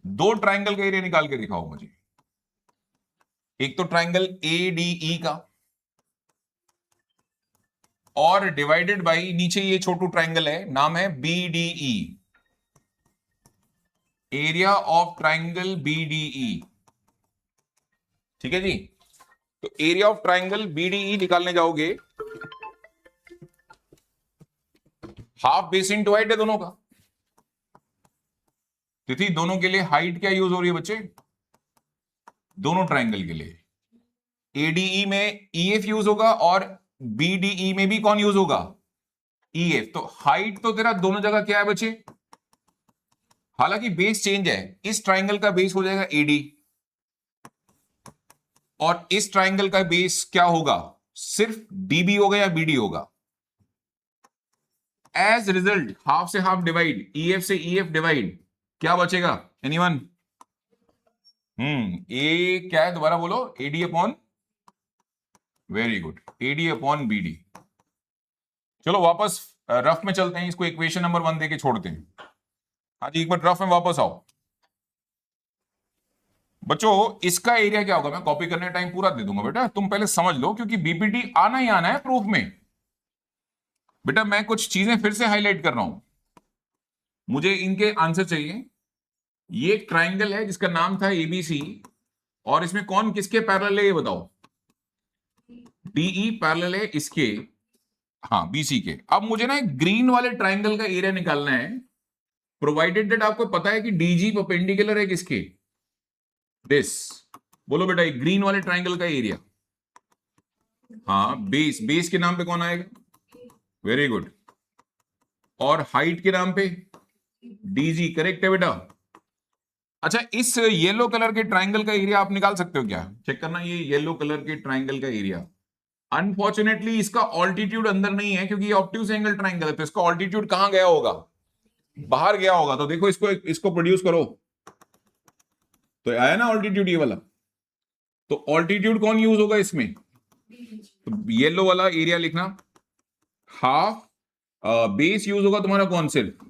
दो ट्राइंगल का एरिया निकाल के दिखाओ मुझे। एक तो ट्राइंगल एडीई का, और डिवाइडेड बाई नीचे ये छोटू ट्राइंगल है, नाम है BDE. Area of triangle BDE, ठीक है जी। तो एरिया ऑफ ट्राइंगल बीडीई निकालने जाओगे, हाफ बेस इंटू हाइट है दोनों का। तिथि, दोनों के लिए हाइट क्या यूज हो रही है बच्चे? दोनों ट्राइंगल के लिए एडीई में ईएफ यूज होगा, और बीडीई में भी कौन यूज होगा? ईएफ। तो हाइट तो तेरा दोनों जगह क्या है बच्चे? हालांकि बेस चेंज है, इस ट्राइंगल का बेस हो जाएगा एडी, और इस ट्राइंगल का बेस क्या होगा? सिर्फ डीबी होगा या बीडी होगा? एज रिजल्ट हाफ से हाफ डिवाइड, ईएफ से ईएफ डिवाइड, क्या बचेगा? एनीवन? ए क्या है दोबारा बोलो? AD upon, very good, AD upon BD. चलो वापस रफ में चलते हैं, इसको इक्वेशन नंबर 1 देके छोड़ते हैं। हाँ जी, एक बार रफ में वापस आओ बच्चों। इसका एरिया क्या होगा? मैं कॉपी करने टाइम पूरा दे दूंगा बेटा, तुम पहले समझ लो, क्योंकि बीपीटी आना ही आना है प्रूफ में। बेटा मैं कुछ चीजें फिर से हाईलाइट कर रहा हूं, मुझे इनके आंसर चाहिए। ये एक ट्राइंगल है जिसका नाम था एबीसी, और इसमें कौन किसके पैरेलल है ये बताओ? डीई पैरेलल है इसके, हाँ बीसी के। अब मुझे ना एक ग्रीन वाले ट्राइंगल का एरिया निकालना है, प्रोवाइडेड दैट आपको पता है कि डीजी परपेंडिकुलर है किसके? दिस। बोलो बेटा, एक ग्रीन वाले ट्राइंगल का एरिया, हाँ बेस, बेस के नाम पे कौन आएगा? Very good. और हाइट के नाम पे डीजी, करेक्ट है बेटा। अच्छा, इस येलो कलर के ट्राइंगल का एरिया आप निकाल सकते हो क्या? चेक करना, ये येलो कलर के ट्राइंगल का एरिया। अनफॉर्चुनेटली इसका ऑल्टीट्यूड अंदर नहीं है, क्योंकि ये ऑब्ट्यूज एंगल ट्राइंगल है, तो इसका ऑल्टीट्यूड कहां गया होगा? बाहर गया होगा। तो देखो इसको, इसको प्रोड्यूस करो, तो आया ना ऑल्टीट्यूड ये वाला। तो ऑल्टीट्यूड कौन यूज होगा इसमें? तो येलो वाला एरिया लिखना, हाफ। बेस यूज होगा तुम्हारा कौन? सिर्फ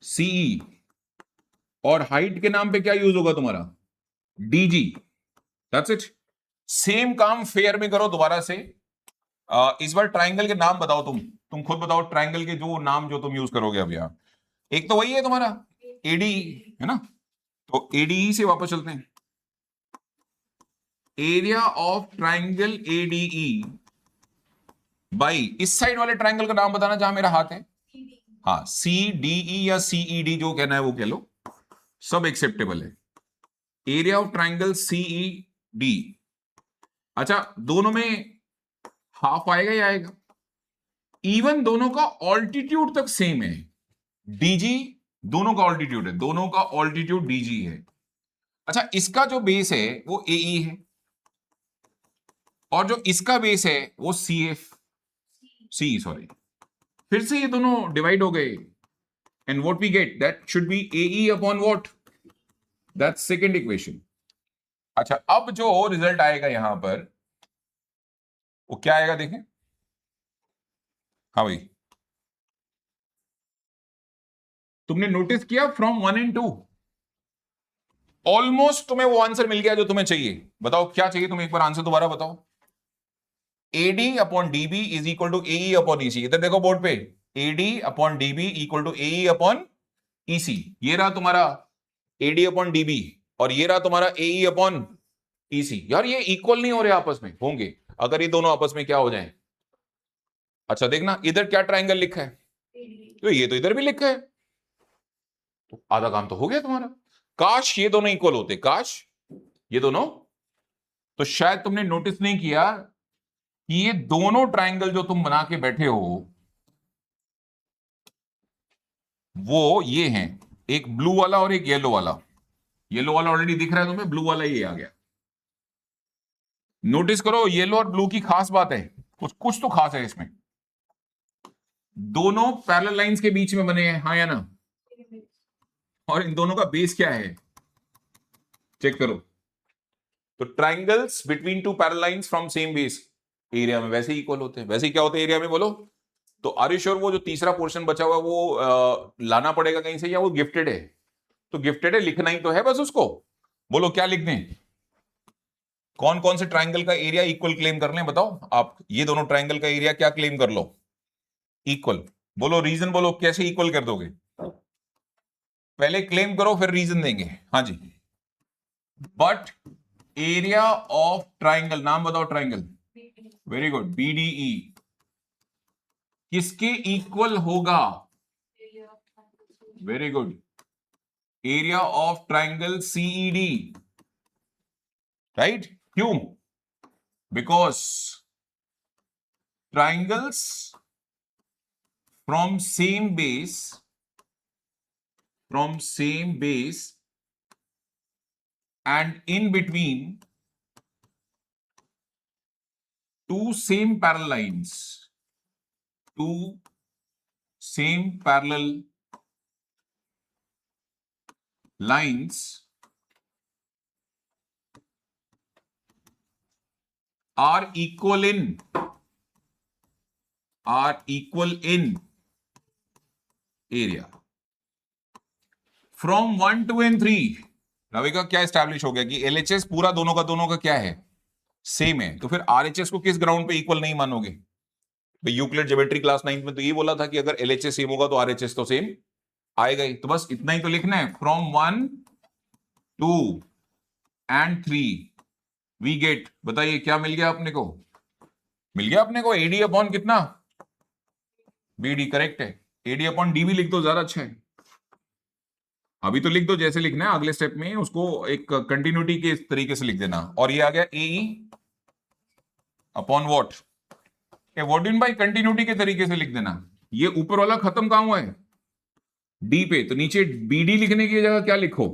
सीई। और हाइट के नाम पे क्या यूज होगा तुम्हारा? डीजी। That's it. सेम काम फेयर में करो दोबारा से। इस बार ट्राइंगल के नाम बताओ, तुम खुद बताओ ट्राइंगल के जो नाम जो तुम यूज करोगे अब यहां। एक तो वही है तुम्हारा एडी, है ना। तो एडीई से वापस चलते हैं। Area of triangle ADE by, इस साइड वाले ट्राइंगल का नाम बताना जहां मेरा हाथ है। हाँ, सी डीई या सीईडी जो कहना है वो कह लो, सब एक्सेप्टेबल है। Area of triangle C E D. अच्छा, दोनों में हाफ आएगा या आएगा? इवन दोनों का ऑल्टीट्यूड तक सेम है, डीजी दोनों का ऑल्टीट्यूड है, दोनों का ऑल्टीट्यूड डीजी है। अच्छा, इसका जो बेस है वो एई है, और जो इसका बेस है वो सी एफ, सी सॉरी, फिर से ये दोनों डिवाइड हो गए, and what we get, that should be AE upon what? That second equation. अच्छा, अब जो रिजल्ट आएगा यहां पर वो क्या आएगा देखें। हाँ भाई, तुमने नोटिस किया फ्रॉम 1 and 2 ऑलमोस्ट तुम्हें वो आंसर मिल गया जो तुम्हें चाहिए। बताओ क्या चाहिए तुम्हें, एक बार आंसर दोबारा बताओ। AD upon DB is equal to AE upon EC. इधर देखो बोर्ड पे, AD upon DB equal to AE upon EC. ये रहा तुम्हारा एडी अपॉन डीबी और ये रहा तुम्हारा एई अपॉन ईसी। यार ये इक्वल नहीं हो रहे आपस में, होंगे अगर ये दोनों आपस में क्या हो जाएं। अच्छा देखना इधर क्या ट्राइंगल लिखा है, तो ये तो इधर भी लिखा है, तो आधा काम तो हो गया तुम्हारा। काश ये दोनों इक्वल होते, काश ये दोनों। तो शायद तुमने नोटिस नहीं किया कि ये दोनों ट्राइंगल जो तुम बना के बैठे हो वो ये हैं, एक ब्लू वाला और एक येलो वाला। येलो वाला ऑलरेडी दिख रहा है तुम्हें, ब्लू वाला ये आ गया। नोटिस करो येलो और ब्लू की खास बात है, कुछ कुछ तो खास है इसमें। दोनों पैरेलल लाइंस के बीच में बने हैं, हाँ या ना? और इन दोनों का बेस क्या है, चेक करो। तो triangles between two parallel lines from same base area में वैसे ही इक्वल होते हैं। वैसे ही क्या होते हैं एरिया में, बोलो। तो आर यू श्योर वो जो तीसरा पोर्शन बचा हुआ है वो लाना पड़ेगा कहीं से, या वो गिफ्टेड है? तो गिफ्टेड है, लिखना ही तो है बस उसको। बोलो क्या लिख दें, कौन कौन से ट्राइंगल का एरिया इक्वल क्लेम कर लें, बताओ आप। ये दोनों ट्राइंगल का एरिया क्या क्लेम कर लो, इक्वल। बोलो रीजन, बोलो कैसे इक्वल कर दोगे, पहले क्लेम करो फिर रीजन देंगे। हाँ जी, बट एरिया ऑफ ट्राइंगल, नाम बताओ ट्राइंगल। वेरी गुड, बीडीई किसके इक्वल होगा? Very good, area of triangle CED, right. क्यों? Because triangles from same base and in between two same parallel lines are equal in area from 1 2 and 3। Ravi का क्या establish हो गया कि LHS पूरा दोनों का क्या है, सेम है। तो फिर आरएचएस को किस ग्राउंड पे इक्वल नहीं मानोगे? भाई यूक्लिड ज्योमेट्री क्लास 9 में तो ये बोला था कि अगर एलएचएस सेम होगा तो आरएचएस तो सेम आएगा ही। तो बस इतना ही तो लिखना है, फ्रॉम 1 2 and 3 वी गेट। बताइए क्या मिल गया अपने को? मिल गया अपने को एडी अपॉन कितना, बीडी, करेक्ट है। एडी अपॉन डीबी लिख दो, ज्यादा अच्छा है। अभी तो लिख दो जैसे लिखना है, अगले स्टेप में उसको एक कंटिन्यूटी के तरीके से लिख देना। और ये आ गया A upon what, what do mean by continuity के तरीके से लिख देना। ये ऊपर वाला खत्म कहां हुआ है, डी पे, तो नीचे बीडी लिखने की जगह क्या लिखो,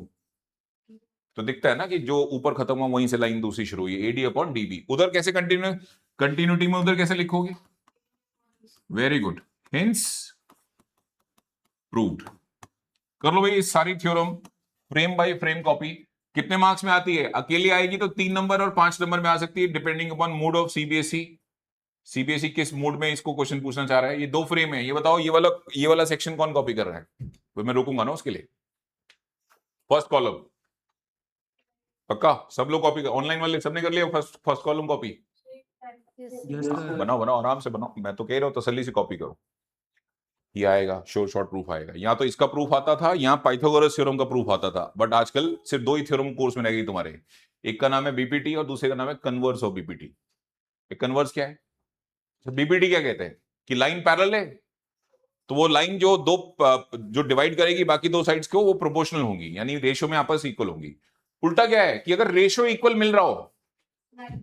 तो दिखता है ना कि जो ऊपर खत्म हुआ वहीं से लाइन दूसरी शुरू हुई, एडी अपॉन डीबी। उधर कैसे कंटिन्यूटी में उधर कैसे लिखोगे? Very good, hints proved. कर लो भाई इस सारी theorem frame by frame copy. कितने मार्क्स में आती है? अकेली आएगी तो 3 नंबर और 5 नंबर में आ सकती है, depending upon mood off CBSE. CBSE किस मूड में इसको क्वेश्चन पूछना चाह रहा है। ये 2 फ्रेम है, ये बताओ ये वाला सेक्शन कौन कॉपी कर रहा है? तो मैं रोकूंगा ना उसके लिए। फर्स्ट कॉलम पक्का सब लोग कॉपी कर, ऑनलाइन वाले सबने कर लिया first column copy? Yes sir. बनाओ बनाओ आराम से बनाओ, मैं तो कह रहा हूं तसल्ली से कॉपी करो। ये आएगा शॉर्ट प्रूफ आएगा। यहाँ तो इसका प्रूफ आता था, यहाँ पाइथागोरस थ्योरम का प्रूफ आता था, बट आजकल सिर्फ 2 ही थ्योरम कोर्स में रहेगी तुम्हारे। एक का नाम है बीपीटी और दूसरे का नाम है कन्वर्स ऑफ बीपीटी। कन्वर्स क्या है? बीपीटी क्या कहते हैं कि लाइन पैरेलल है, तो वो लाइन जो डिवाइड करेगी बाकी 2 साइड्स को वो प्रोपोर्शनल होंगी, यानी रेशियो में आपस इक्वल होंगी। उल्टा क्या है कि अगर रेशियो इक्वल मिल रहा हो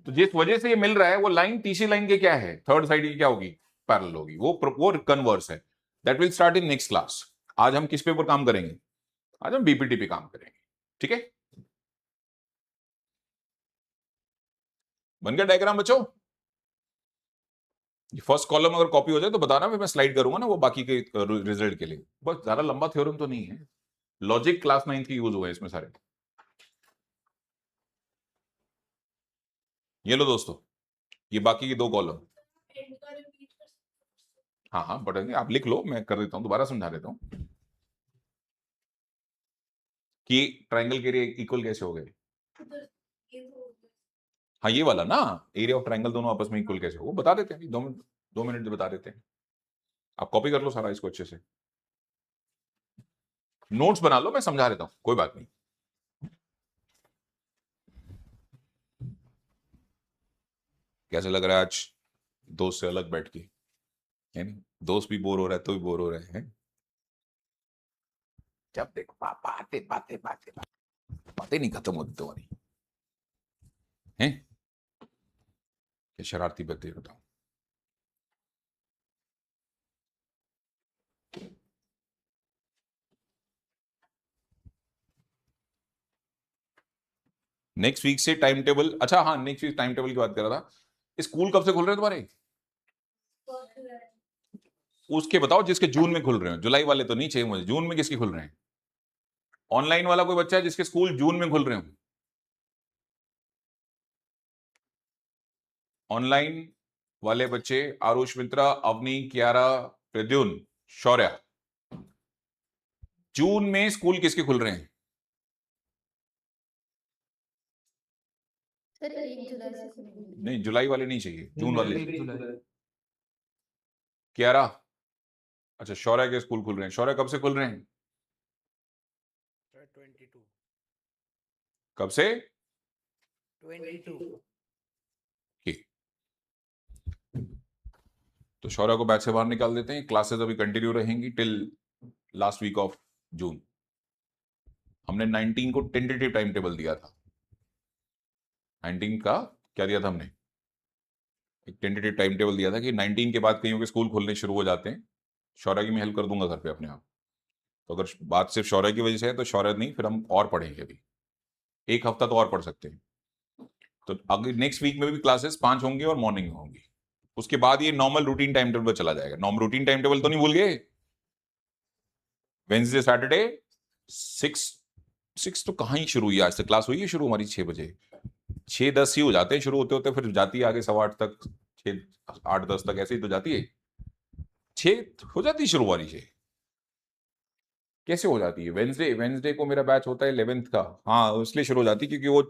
तो जिस वजह से ये मिल रहा है वो लाइन तीसरी लाइन के क्या है, थर्ड साइड की क्या होगी, पैरेलल होगी। वो कन्वर्स है। That will start in next class. आज हम किस पे ऊपर काम करेंगे? आज हम बीपीटी पे काम करेंगे, ठीक है। बन गया डायग्राम बच्चों? फर्स्ट कॉलम अगर कॉपी हो जाए तो बताना, फिर मैं स्लाइड करूंगा ना वो बाकी के रिजल्ट के लिए। बस ज्यादा लंबा थ्योरम तो नहीं है, लॉजिक क्लास 9 की यूज हुआ है इसमें सारे। ये लो दोस्तों, ये बाकी के 2 कॉलम। हाँ हाँ पढ़ेंगे, आप लिख लो, मैं कर देता हूं, दोबारा समझा देता हूं। कि ट्राइंगल के एरिया इक्वल कैसे हो गए? हाँ ये वाला ना, एरिया ऑफ ट्राइंगल दोनों आपस में इक्वल कैसे हो, वो बता देते हैं, 2 मिनट बता देते हैं। आप कॉपी कर लो सारा इसको अच्छे से, नोट्स बना लो, मैं समझा देता हूं, कोई बात नहीं। कैसे लग रहा है आज दोस्त से अलग बैठ के, है नहीं? दोस्त भी बोर हो रहा है तो भी बोर हो रहे हैं। जब देखो बातें बातें बातें बातें नहीं खत्म होती तुम्हारी, हैं? क्या शरारती बच्चे, बताओ। नेक्स्ट वीक से टाइम टेबल, अच्छा हाँ नेक्स्ट वीक टाइम टेबल की बात कर रहा था। स्कूल कब से खुल रहे हैं तुम्हारे? उसके बताओ जिसके जून में खुल रहे हैं, जुलाई वाले तो नहीं चाहिए मुझे, जून में किसके खुल रहे हैं? ऑनलाइन वाला कोई बच्चा है जिसके स्कूल जून में खुल रहे हो? ऑनलाइन वाले बच्चे आरुष मित्रा, अवनी, कियारा, प्रद्युन, शौर्य, जून में स्कूल किसके खुल रहे हैं? सर 1 जुलाई से खुलेंगे। नहीं जुलाई वाले नहीं चाहिए, जून वाले। 1 जुलाई। कियारा, अच्छा शौर्य के स्कूल खुल रहे हैं। शौर्य कब से खुल रहे हैं? 22 कब से? 22 ठीक, तो शौर्य को बैच से बाहर निकाल देते हैं। क्लासेस अभी कंटिन्यू रहेंगी till last week of June. हमने 19 को टेंटेटिव टाइम टेबल दिया था। 19 का क्या दिया था हमने? एक टेंटेटिव टाइम टेबल दिया था कि 19 के बाद कईयों के स्कूल खुलने शुरू हो जाते हैं। शौर्य की मैं हेल्प कर दूंगा घर पे अपने आप। तो अगर बात सिर्फ शौर्य की वजह से है तो शौर्य नहीं, फिर हम और पढ़ेंगे। अभी 1 हफ्ता तो और पढ़ सकते हैं। तो अगले नेक्स्ट वीक में भी क्लासेस 5 होंगी और मॉर्निंग में होंगी। उसके बाद ये नॉर्मल रूटीन टाइम टेबल चला जाएगा। नॉर्मल रूटीन टाइम टेबल तो नहीं भूल गए? वेंसडे सैटरडे 6 तो कहाँ ही शुरू हुई, आज तक क्लास हुई है शुरू हमारी 6 बजे। 6:10 ही हो जाते हैं शुरू होते होते, फिर जाती है आगे 8:15 तक, 8:10 तक ऐसे ही तो जाती है। 6 हो जाती है शुरू हमारी। 6 कैसे हो जाती है? वेंसडे को मेरा बैच होता है 11th का, हाँ इसलिए शुरू हो जाती है क्योंकि वो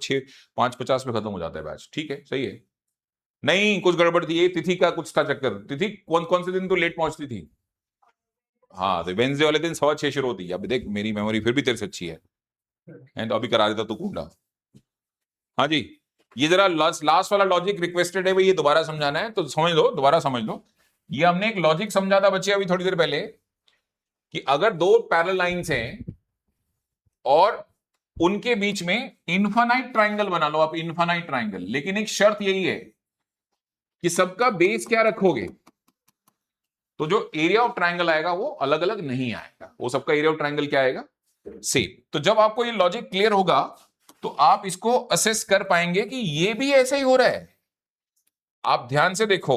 5:50 में खत्म हो जाता है बैच। ठीक है, सही है। नहीं कुछ गड़बड़ थी, ये तिथि का कुछ था चक्कर। तिथि कौन कौन से दिन तो लेट पहुंचती थी? हाँ तो वेंसडे वाले दिन 6:15 शुरू होती है। अब देख मेरी मेमोरी फिर भी तेरे से अच्छी है, तो अभी करा देता तू कूड़ा। हाँ जी, ये जरा लास्ट वाला लॉजिक रिक्वेस्टेड है भाई, ये दोबारा समझाना है तो समझ लो, दोबारा समझ लो। ये हमने एक लॉजिक समझा था बच्चे अभी थोड़ी देर पहले कि अगर 2 पैरेलल लाइंस हैं और उनके बीच में इनफाइनाइट ट्राइंगल बना लो आप, इनफाइनाइट ट्राइंगल, लेकिन एक शर्त यही है कि सबका बेस क्या रखोगे? तो जो एरिया ऑफ ट्राइंगल आएगा वो अलग अलग नहीं आएगा, वो सबका एरिया ऑफ ट्राइंगल क्या आएगा? सेम। तो जब आपको ये लॉजिक क्लियर होगा तो आप इसको असेस कर पाएंगे कि ये भी ऐसे ही हो रहा है। आप ध्यान से देखो,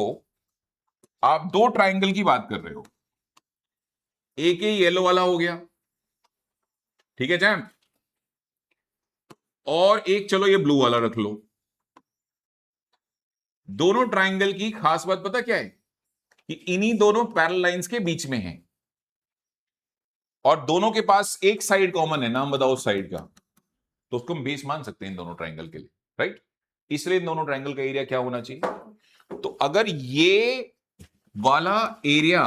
आप 2 ट्राइंगल की बात कर रहे हो, एक ही येलो वाला हो गया, ठीक है चैम्प, और एक चलो ये ब्लू वाला रख लो। दोनों ट्राइंगल की खास बात पता क्या है? कि इन्हीं दोनों पैरेलल लाइंस के बीच में है और दोनों के पास एक साइड कॉमन है। नाम बताओ उस साइड का, तो उसको हम बेस मान सकते हैं इन दोनों ट्राइंगल के लिए, राइट? इसलिए इन दोनों ट्राइंगल का एरिया क्या होना चाहिए? तो अगर ये वाला एरिया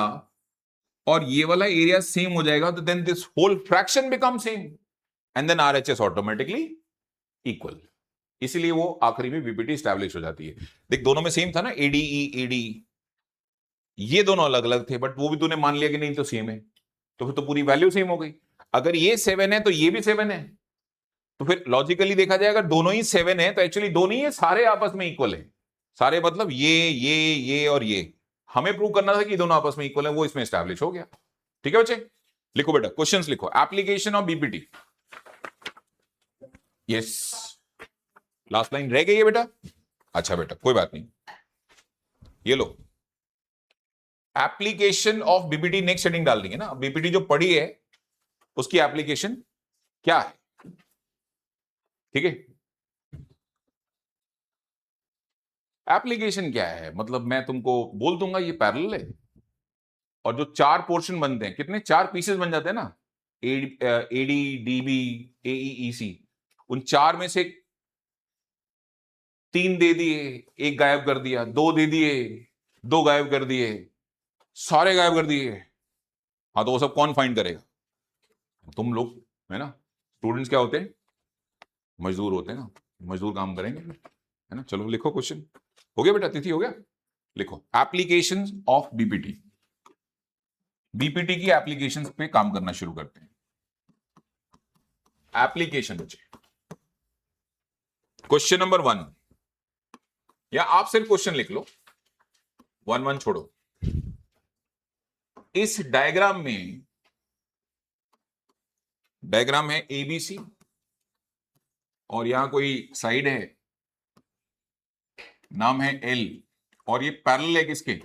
और ये वाला एरिया सेम हो जाएगा तो then this whole fraction become same and then RHS automatically equal. इसलिए वो आखिरी में बीपीटी स्टैब्लिश हो जाती है। देख दोनों में सेम था ना, एडीई एडी, ये दोनों अलग अलग थे बट वो भी तूने मान लिया कि नहीं तो सेम है, तो फिर तो पूरी वैल्यू सेम हो गई। अगर ये 7 है तो ये भी 7 है, तो फिर लॉजिकली देखा जाए अगर दोनों ही 7 है तो एक्चुअली दोनों ही सारे आपस में इक्वल है। सारे मतलब ये और ये हमें प्रूव करना था कि दोनों आपस में इक्वल है, वो इसमें एस्टैब्लिश हो गया। ठीक है बच्चे, लिखो बेटा क्वेश्चंस लिखो। Application of BPT, yes last line रह गई है बेटा। अच्छा बेटा कोई बात नहीं, ये लो application of BPT, next heading डाल देंगे ना। बीपीटी जो पढ़ी है उसकी एप्लीकेशन क्या है, ठीक है? एप्लीकेशन क्या है मतलब मैं तुमको बोल दूंगा ये पैरेलल है और जो 4 पोर्शन बनते हैं, कितने 4 पीसेस बन जाते हैं ना, एडी, डीबी, एईईसी, उन चार में से 3 दे दिए, एक गायब कर दिया, 2 दे दिए, 2 गायब कर दिए, सारे गायब कर दिए, हाँ तो वो सब कौन फाइंड करेगा? तुम लोग, है ना? स्टूडेंट्स क्या होते हैं? मजदूर होते हैं ना, मजदूर काम करेंगे, है ना? चलो लिखो क्वेश्चन। हो गया बेटा, तिथि हो गया? लिखो एप्लीकेशंस ऑफ बीपीटी। बीपीटी की एप्लीकेशंस पे काम करना शुरू करते हैं। एप्लीकेशन बच्चे, क्वेश्चन नंबर 1, या आप सिर्फ क्वेश्चन लिख लो, 1 छोड़ो। इस डायग्राम है एबीसी, और यहां कोई साइड है, नाम है एल, और ये पैरेलल है किसके?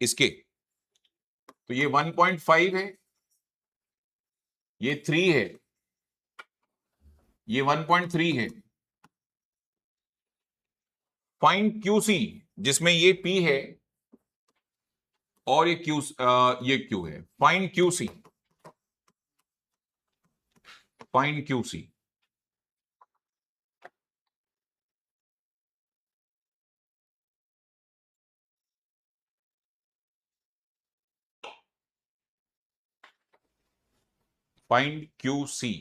इसके। तो ये 1.5 है, ये 3 है, ये 1.3 है। फाइंड क्यूसी, जिसमें ये पी है और ये क्यू है। Find QC, find QC. Find QC.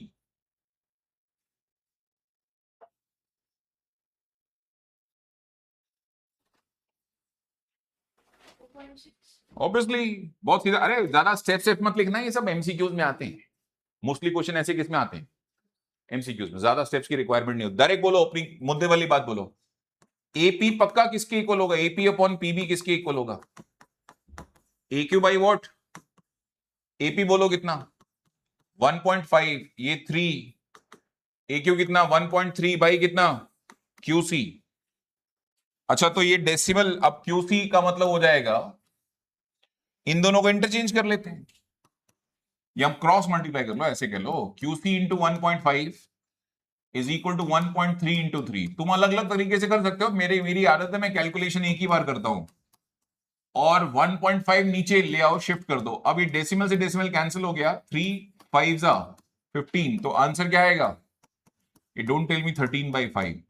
Obviously बहुत सीधा, अरे ज्यादा स्टेप मत लिखना, ये सब एमसीक्यूज में आते हैं। मोस्टली क्वेश्चन ऐसे किस में आते हैं? एमसीक्यूज में। ज्यादा स्टेप्स की रिक्वायरमेंट नहीं होती। डायरेक्ट बोलो, अपनी मुद्दे वाली बात बोलो। एपी पक्का किसके इक्वल होगा? एपी अपॉन पीबी किसके इक्वल होगा? ए क्यू बाई वॉट? एपी बोलो कितना? 1.5, ये 3, ए क्यू कितना? 1.3 बाई कितना? क्यूसी। अच्छा तो ये डेसिमल, अब क्यूसी का मतलब हो जाएगा, इन दोनों को इंटरचेंज कर लेते हैं, या हम क्रॉस मल्टीप्लाई कर लो, ऐसे कह लो QC into 1.5 is equal to 1.3 into 3। तुम अलग अलग तरीके से कर सकते हो, मेरी आदत है, मैं कैलकुलेशन एक ही बार करता हूं, और 1.5 नीचे ले आओ, शिफ्ट कर दो। अब ये डेसिमल से डेसिमल कैंसिल हो गया, 3 5 15, तो आंसर क्या आएगा? ये डोंट टेल मी 13/5।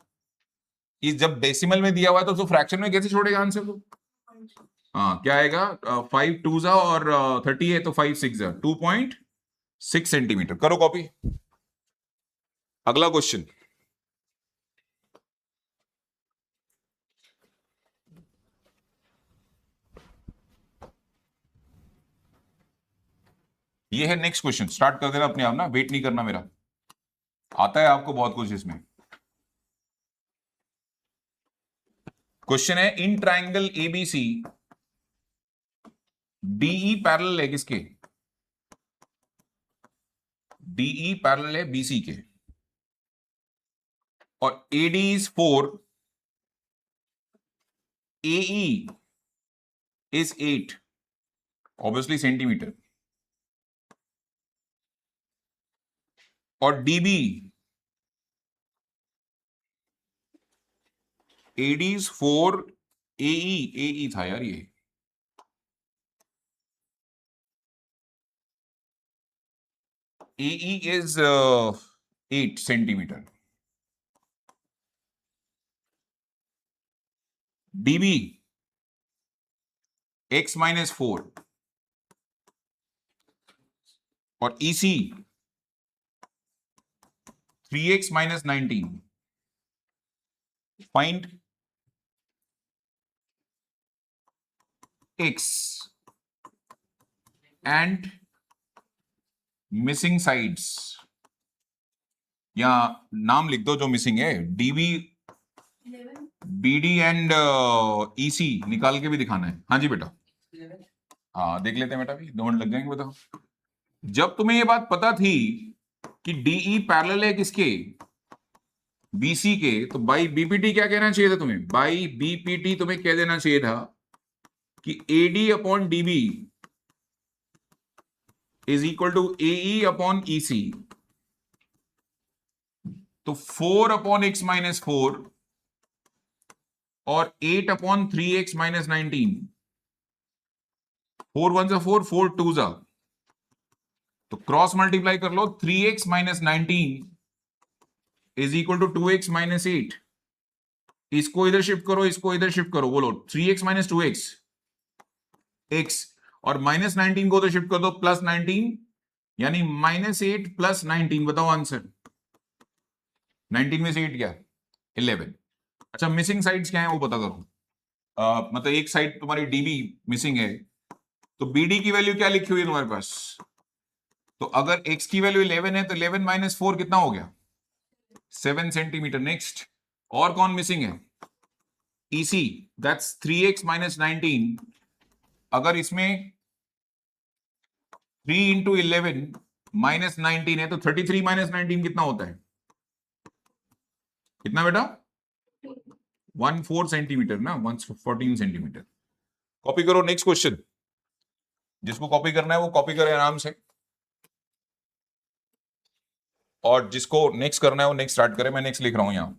ये जब डेसिमल में दिया हुआ है तो उसको फ्रैक्शन में कैसे छोड़ेगा आंसर को? हाँ, क्या आएगा? 5 2 और 30 है, तो 5 6 2.6 सेंटीमीटर। करो कॉपी। अगला क्वेश्चन, ये है नेक्स्ट क्वेश्चन। स्टार्ट कर देना अपने आप ना, वेट नहीं करना मेरा, आता है आपको बहुत कुछ इसमें। क्वेश्चन है, in triangle ABC DE parallel है किसके? डीई पैरेलल है बीसी के, और AD is 4, AE is 8, obviously centimetre, और डीबी, एडी इज 4, एई था यार, ये AE is 8 centimetre. DB x minus 4, और EC 3x minus 19। Find x and missing sides, या नाम लिख दो जो मिसिंग है। DB, BD एंड EC निकाल के भी दिखाना है। हाँ जी बेटा, हाँ देख लेते हैं बेटा, भी 2 मिनट लग जाएंगे। बताओ, जब तुम्हें ये बात पता थी कि DE पैरेलल है किसके? BC के, तो बाई BPT क्या कहना चाहिए था तुम्हें? बाई BPT तुम्हें कह देना चाहिए था कि AD upon DB is equal to AE upon EC। तो 4 अपॉन x माइनस 4 और 8 अपॉन 3x माइनस 19, 4 1 4, 4 2 जा तो क्रॉस मल्टीप्लाई कर लो, 3x minus 19 is equal to 2x minus 8। इसको इधर शिफ्ट करो, इसको इधर शिफ्ट करो, बोलो 3x माइनस 2x x, और माइनस 19 को उधर शिफ्ट कर दो, प्लस 19 यानी माइनस 8 प्लस 19। बताओ आंसर। 19 में से 8 क्या? 11। अच्छा, मिसिंग साइड्स क्या है वो पता करो। मतलब एक साइड तुम्हारी डीबी मिसिंग है, तो बीडी की वैल्यू क्या लिखी हुई है तुम्हारे पास? तो अगर x की वैल्यू 11 है तो 11 माइनस 4 कितना हो गया? 7 सेंटीमीटर। नेक्स्ट, और कौन मिसिंग है? EC, that's 3x minus 19। अगर इसमें 3 इंटू 11 माइनस 19 है तो 33 माइनस 19 कितना होता है? कितना बेटा? 14 सेंटीमीटर ना, 14 सेंटीमीटर। कॉपी करो नेक्स्ट क्वेश्चन। जिसको कॉपी करना है वो कॉपी करे आराम से, और जिसको नेक्स्ट करना है वो नेक्स्ट स्टार्ट करे। मैं नेक्स्ट लिख रहा हूं यहां।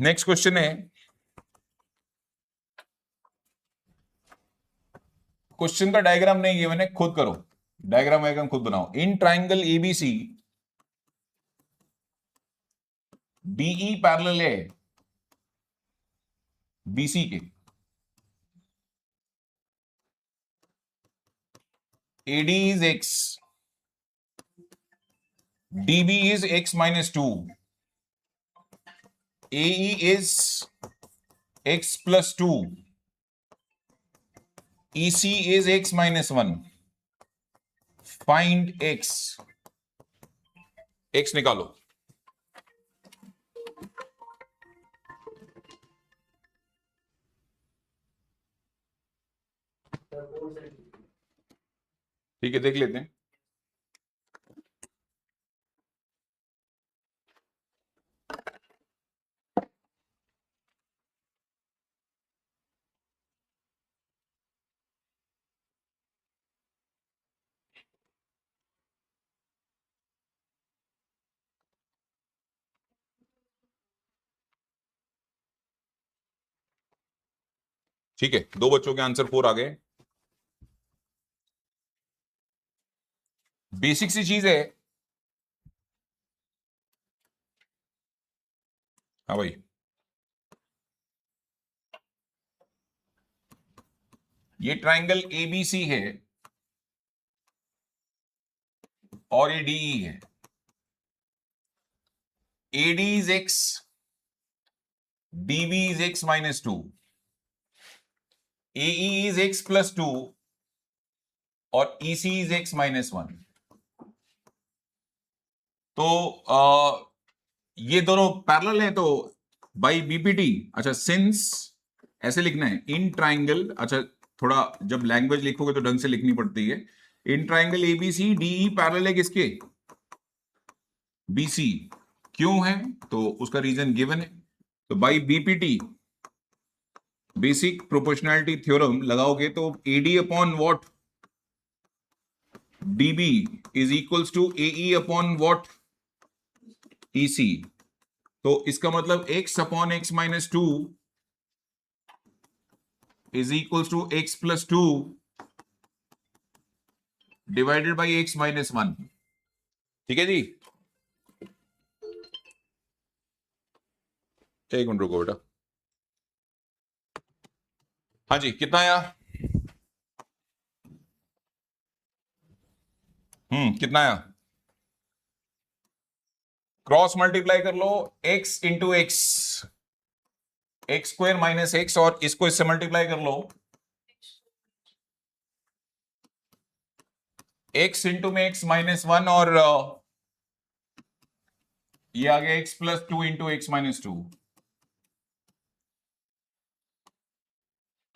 नेक्स्ट क्वेश्चन है, क्वेश्चन का डायग्राम नहीं गिवन है, खुद करो। डायग्राम खुद बनाओ। In triangle ABC BE parallel है बीसी के, AD is x, DB is x minus 2, AE is x plus 2, EC is x minus 1. Find x. x निकालो। ठीक है, देख लेते हैं। ठीक है, दो बच्चों के आंसर 4 आ गए। बेसिक सी चीज है। हाँ भाई, ये ट्राइंगल एबीसी है और ये डीई है। AD is x, DB is x minus 2, AE is x plus 2 और EC is x minus 1। तो ये दोनों पैरेलल हैं, तो बाई बीपीटी। अच्छा, सिंस ऐसे लिखना है, इन ट्राइंगल। अच्छा, थोड़ा जब लैंग्वेज लिखोगे तो ढंग से लिखनी पड़ती है। In triangle ABC DE parallel है किसके? बीसी। क्यों है तो उसका रीजन गिवन है। तो by BPT, basic proportionality theorem लगाओगे तो AD upon what? DB is equals to AE upon what? EC. तो इसका मतलब x upon x minus 2 is equals to x plus 2 divided by x minus 1। ठीक है जी, एक मिनट रुको बेटा। हाँ जी, कितना आया? कितना आया? क्रॉस मल्टीप्लाई कर लो, x into X, X square minus X, और इसको इससे मल्टीप्लाई कर लो, x इंटू में x माइनस 1, और ये आ गया x plus 2 into X minus 2।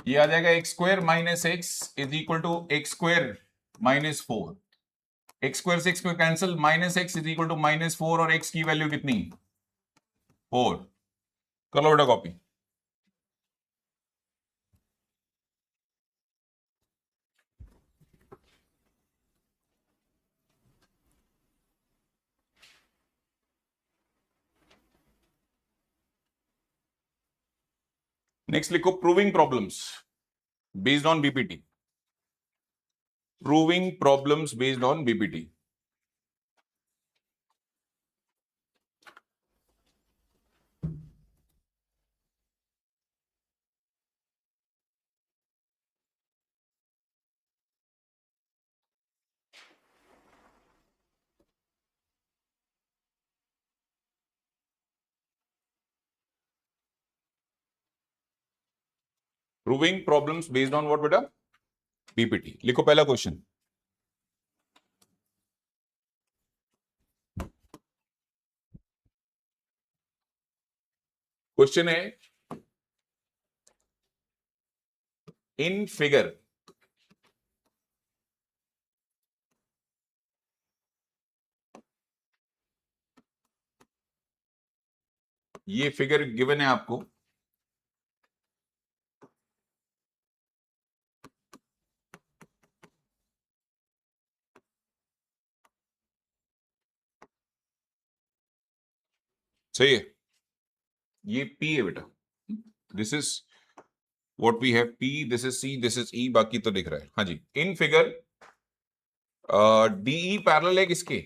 ये आ जाएगा X square minus X is equal to X square minus 4। X square से X square cancel, minus X is equal to minus 4, और x की वैल्यू कितनी? 4। कर लो बेटा कॉपी। नेक्स्ट लिखो, proving problems based on BPT. Proving problems based on BPT. Proving problems based on what बेटा? BPT. लिखो पहला क्वेश्चन. क्वेश्चन है इन फिगर ये फिगर गिवन है आपको. सही है. ये P है बेटा. This is what we have. P, this is C, this is E. बाकी तो दिख रहा है. हाँ जी. इन फिगर DE पैरेलल है किसके?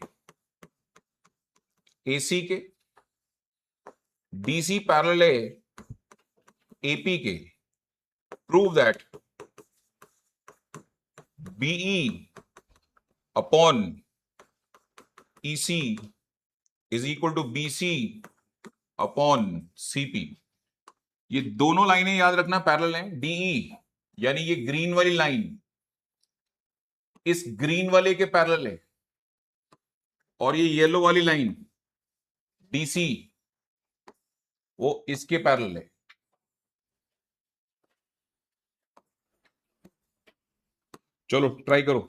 AC के. DC पैरेलल है AP के. Prove that BE upon EC is equal to BC upon CP. ये दोनों लाइनें याद रखना पैरेलल हैं. DE यानी ये ग्रीन वाली लाइन इस ग्रीन वाले के पैरेलल है और ये येलो वाली लाइन DC वो इसके पैरेलल है. चलो ट्राई करो.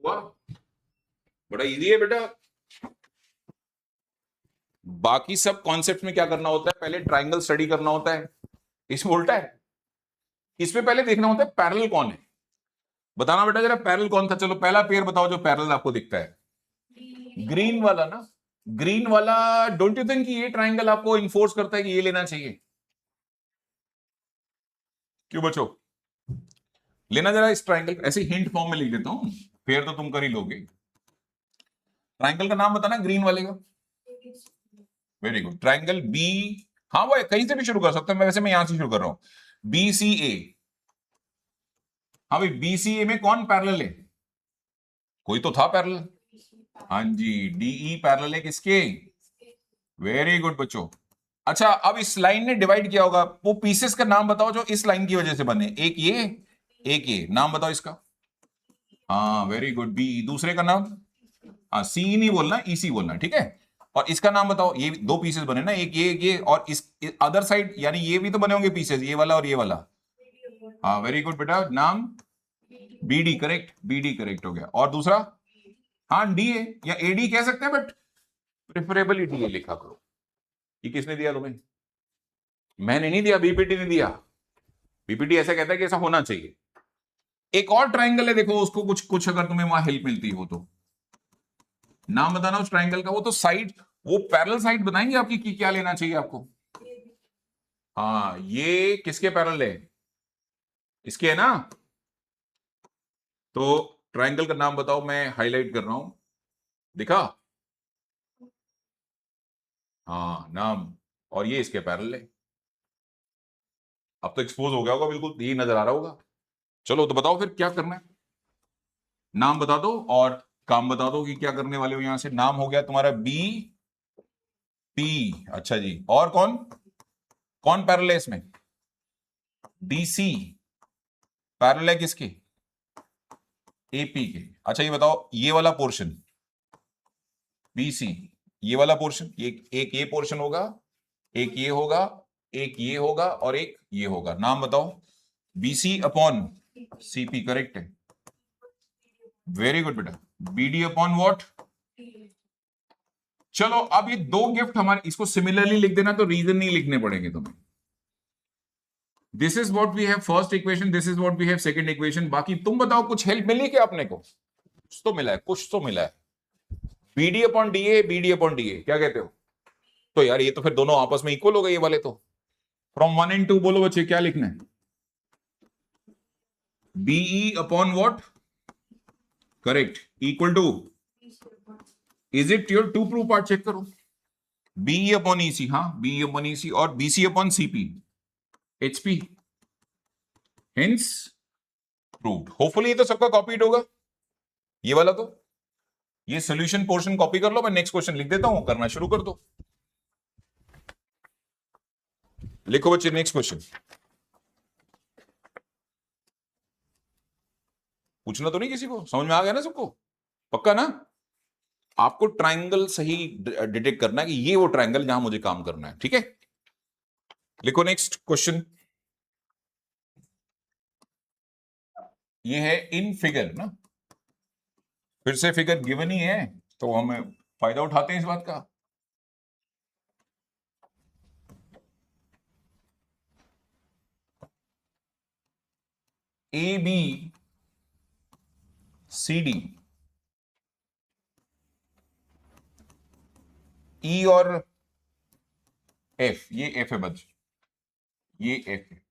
हुआ? बड़ा इजी है बेटा। बाकी सब कॉन्सेप्ट में क्या करना होता है, पहले ट्राइंगल स्टडी करना होता है, इसमें उल्टा है। इसमें पहले देखना होता है पैरेलल कौन है। बताना बेटा जरा पैरेलल कौन था। चलो पहला पेयर बताओ जो पैरेलल आपको दिखता है। ग्रीन वाला ना, ग्रीन वाला। डोंट यू थिंक कि ये ट्राइंगल आपको इन्फोर्स करता है कि ये लेना चाहिए? क्यों बच्चों? लेना जरा इस ट्राइंगल, ऐसे हिंट फॉर्म में लिख देता हूं, पेयर तो तुम कर ही लोगे। ट्राइंगल का नाम बताना ग्रीन वाले का। Very good. ट्राइंगल बी, हाँ वो कहीं से भी शुरू कर सकते हैं, वैसे मैं यहां से शुरू कर रहा हूं। BCA, हाँ भाई BCA में कौन पैरेलल है? कोई तो था पैरेलल। हाँ जी, DE पैरेलल है किसके? वेरी गुड बच्चों। अच्छा, अब इस लाइन ने डिवाइड किया होगा, वो पीसेस का नाम बताओ जो इस लाइन की वजह से बने। एक ये नाम बताओ इसका। हाँ वेरी गुड, बी। दूसरे का नाम? हाँ, सी नहीं बोलना, EC बोलना, ठीक है। और इसका नाम बताओ। ये दो पीसेस बने ना, एक ये और इस अदर साइड, यानी ये भी तो बने होंगे पीसेस, ये वाला और ये वाला। हाँ वेरी गुड बेटा, नाम BD, करेक्ट, BD करेक्ट हो गया। और दूसरा? हाँ DA या AD कह सकते हैं, बट प्रेफरेबली DA लिखा करो। ये किसने दिया तुम्हें? मैंने नहीं दिया, BPT ने दिया। BPT ऐसा कहता है कि ऐसा होना चाहिए। एक और ट्राइंगल है, देखो उसको कुछ कुछ अगर तुम्हें वहां हेल्प मिलती हो तो नाम बताना उस ट्राइंगल का। वो तो साइड, वो पैरेलल साइड बताएंगे आपकी कि क्या लेना चाहिए आपको। हाँ, ये किसके पैरेलल है? इसके है ना। तो ट्राइंगल का नाम बताओ, मैं हाईलाइट कर रहा हूं, दिखा? हाँ नाम, और ये इसके पैरेलल है। अब तो एक्सपोज हो गया होगा, बिल्कुल ये नजर आ रहा होगा। चलो तो बताओ फिर क्या करना है। नाम बता दो और काम बता दो कि क्या करने वाले हो। यहां से नाम हो गया तुम्हारा BP। अच्छा जी, और कौन कौन पैरेलल है इसमें? DC पैरेलल है किसके? AP के। अच्छा ये बताओ, ये वाला पोर्शन BC, ये वाला पोर्शन, ये एक ये पोर्शन होगा, एक ये होगा, एक ये होगा और एक ये होगा। नाम बताओ। BC अपॉन CP, करेक्ट है। वेरी गुड बेटा। BD upon what? चलो अब ये दो गिफ्ट हमारे, इसको सिमिलरली लिख देना, तो रीजन नहीं लिखने पड़ेंगे तुम्हें। This is what we have first equation, this is what we have second equation. बाकी तुम बताओ कुछ हेल्प मिली क्या अपने को? कुछ तो मिला है, कुछ तो मिला है। BD upon DA, BD upon DA, क्या कहते हो? तो यार ये तो फिर दोनों आपस में इक्वल हो गए ये वाले तो। फ्रॉम 1 and 2 बोलो बच्चे, क्या लिखना है? BE upon what? Correct, equal to, is it your to proof part? Check करो। BE अपॉन EC, हाँ BE अपॉन EC, और BC upon CP, HP, hence proved. Hopefully ये तो सबका कॉपीड होगा, ये वाला तो। ये सॉल्यूशन पोर्शन कॉपी कर लो, मैं नेक्स्ट क्वेश्चन लिख देता हूं, करना शुरू कर दो। लिखो बच्चे नेक्स्ट क्वेश्चन। पूछना तो नहीं किसी को? समझ में आ गया ना सबको? पक्का ना? आपको ट्राइंगल सही डिटेक्ट करना है कि ये वो ट्राइंगल जहां मुझे काम करना है, ठीक है। लिखो नेक्स्ट क्वेश्चन। ये है इन फिगर ना, फिर से फिगर गिवन ही है तो हम फायदा उठाते हैं इस बात का। ABCD, E और F, ये F है बच्चे, ये F है।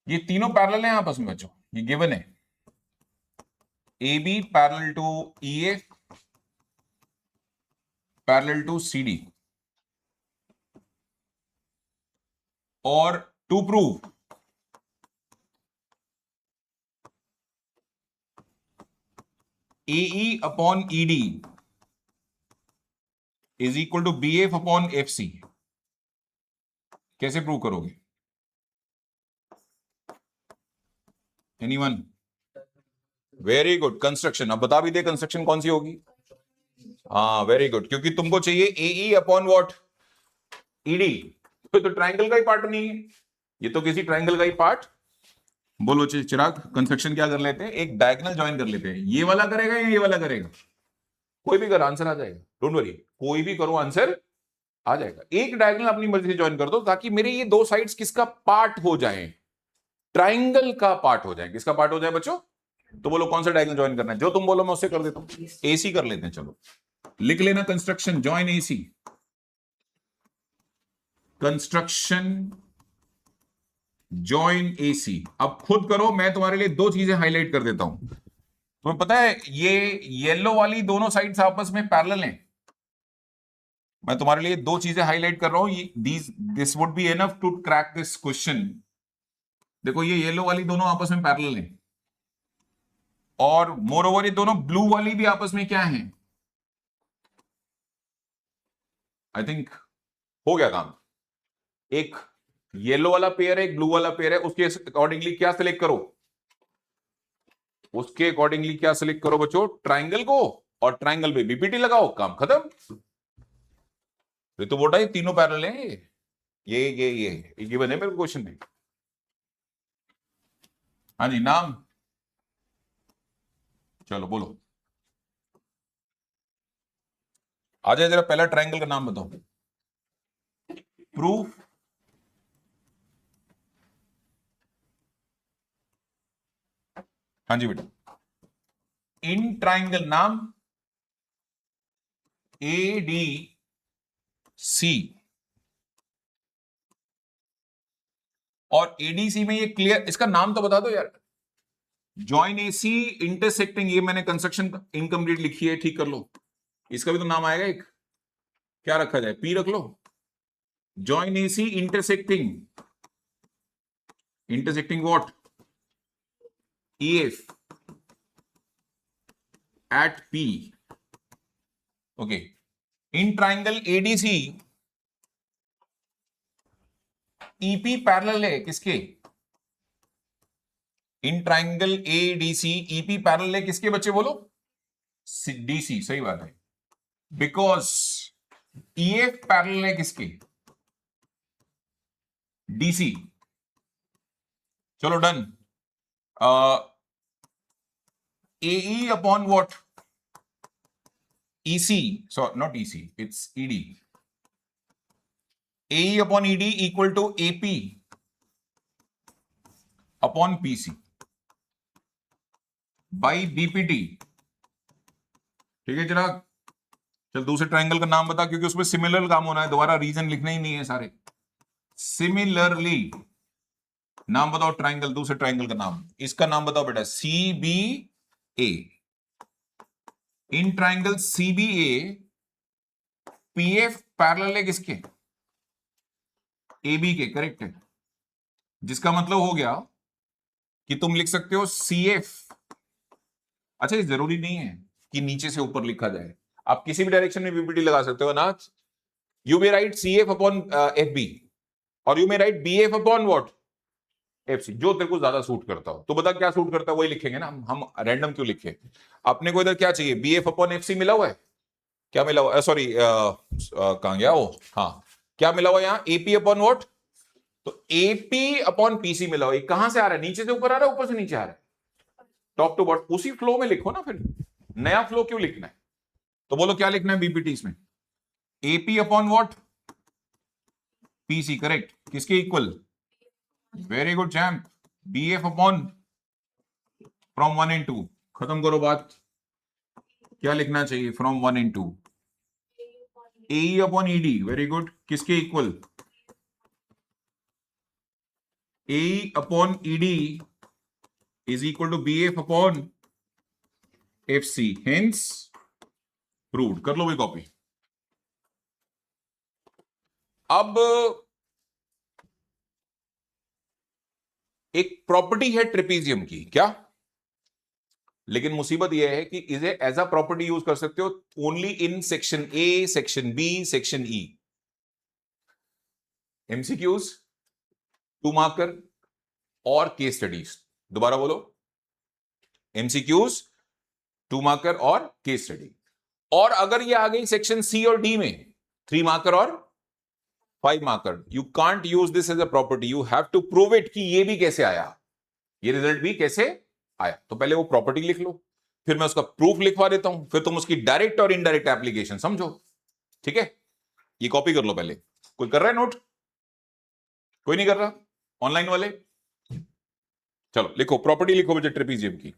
ये तीनों पैरेलल हैं आपस में बच्चों, ये गिवन है। AB parallel to EA parallel to CD, और to prove AE upon ED is equal to BF upon FC। कैसे प्रूव करोगे? एनीवन? Very good, construction. अब बता भी दे कंस्ट्रक्शन कौन सी होगी। हाँ वेरी गुड, क्योंकि तुमको चाहिए AE अपॉन व्हाट? ED। तो ट्राइंगल का ही पार्ट नहीं है, ये तो किसी ट्राइंगल का ही पार्ट बोलो चिराग, कंस्ट्रक्शन क्या कर लेते हैं, एक डायगोनल ज्वाइन कर लेते हैं। ये वाला करेगा या ये वाला करेगा? कोई भी करो आंसर आ जाएगा, डोंट वरी, कोई भी करो आंसर आ जाएगा। एक डायगोनल अपनी मर्जी से ज्वाइन कर दो ताकि मेरे ये दो साइड्स किसका पार्ट हो जाए, ट्राइंगल का पार्ट हो जाए। किसका पार्ट हो जाए बच्चों? तो बोलो कौन सा डायगोनल ज्वाइन करना है, जो तुम बोलो मैं उससे कर देता हूं। एसी कर लेते हैं, चलो लिख लेना construction join AC, construction join AC. अब खुद करो, मैं तुम्हारे लिए दो चीजें हाईलाइट कर देता हूं। तुम्हें पता है ये येलो वाली दोनों साइड्स आपस में पैरेलल हैं। मैं तुम्हारे लिए दो चीजें हाईलाइट कर रहा हूं, this would be enough to crack this question. देखो ये येलो वाली दोनों आपस में पैरेलल हैं, और मोर ओवर ये दोनों ब्लू वाली भी आपस में क्या हैं, आई थिंक हो गया काम। एक येलो वाला पेयर है, एक ब्लू वाला पेयर है, उसके अकॉर्डिंगली क्या सिलेक्ट करो, उसके अकॉर्डिंगली क्या सिलेक्ट करो बच्चों, ट्राइंगल को, और ट्राइंगल पे बीपीटी लगाओ, काम खत्म। तो बोटा ये तीनों पैरेलल हैं, ये बने मेरे क्वेश्चन में। हाँ जी, नाम चलो बोलो, आ जाए जरा, पहला ट्राइंगल का नाम बताओ। प्रूफ हाँ जी बेटा, इन ट्राइंगल नाम ए डी सी, और एडीसी में ये क्लियर, इसका नाम तो बता दो यार। जॉइन एसी इंटरसेक्टिंग, ये मैंने कंस्ट्रक्शन इनकम्प्लीट लिखी है, ठीक कर लो। इसका भी तो नाम आएगा एक, क्या रखा जाए, पी रख लो। Join AC intersecting, intersecting what, EF at P. Okay, in triangle ADC EP parallel है किसके, in triangle ADC EP parallel है किसके बच्चे बोलो, डीसी, सही बात है। बिकॉज ईएफ पैरेलल है किसके, डीसी। चलो done. AE upon what, EC, sorry not EC, it's ED. AE upon ED equal to AP upon PC by BPT। ठीक है चिराग, चल दूसरे ट्राइंगल का नाम बता, क्योंकि उसमें सिमिलर काम होना है, दोबारा रीजन लिखना ही नहीं है सारे। सिमिलरली नाम बताओ ट्राइंगल, दूसरे ट्राइंगल का नाम, इसका नाम बताओ बेटा, CBA। In triangle CBA PF parallel है किसके, AB के, करेक्ट है। जिसका मतलब हो गया कि तुम लिख सकते हो CF। अच्छा, ये जरूरी नहीं है कि नीचे से ऊपर लिखा जाए, आप किसी भी डायरेक्शन में बीपीटी लगा सकते हो ना। You may right CF upon FB, और you may right BF upon what, FC, जो तेरे को ज्यादा सूट करता हो। तो बता क्या सूट करता है, वही लिखेंगे ना हम रैंडम क्यों लिखे। अपने को इधर क्या चाहिए, BF अपॉन FC मिला हुआ है, क्या मिला हुआ, सॉरी कहां गया वो, हाँ क्या मिला हुआ यहाँ, AP अपॉन व्हाट, तो AP अपॉन PC मिला हुआ। कहां से आ रहा है, नीचे से ऊपर आ रहा है, ऊपर से नीचे आ रहा है, टॉप टू बॉटम। उसी फ्लो में लिखो ना, फिर नया फ्लो क्यों लिखना है। तो बोलो क्या लिखना है बीपीटी में, AP upon what, PC, correct, किसके इक्वल, very good champ, BF upon from 1 and 2, खत्म करो बात। क्या लिखना चाहिए, from 1 and 2, AE upon ED, very good, किसके इक्वल, AE upon ED is equal to BF upon FC, hence proved। कर लो भाई कॉपी। अब एक प्रॉपर्टी है ट्रेपीजियम की, क्या, लेकिन मुसीबत यह है कि इसे एज अ प्रॉपर्टी यूज कर सकते हो only in section A, section B, section E। MCQs, 2 marker और केस स्टडीज। दोबारा बोलो, MCQs, 2 मार्कर और केस स्टडी। और अगर ये आ गई सेक्शन C और D में, 3 मार्कर और 5 marker, you can't use this as a property, you have to prove it कि ये भी कैसे आया। ये रिजल्ट भी कैसे आया। तो पहले वो प्रॉपर्टी लिख लो, फिर मैं उसका प्रूफ लिखवा देता हूं, फिर तुम उसकी डायरेक्ट और इनडायरेक्ट एप्लीकेशन समझो। ठीक है, ये कॉपी कर लो पहले। कोई कर रहा है नोट? कोई नहीं कर रहा ऑनलाइन वाले? चलो लिखो, प्रॉपर्टी लिखो बच्चे ट्रेपीजियम की।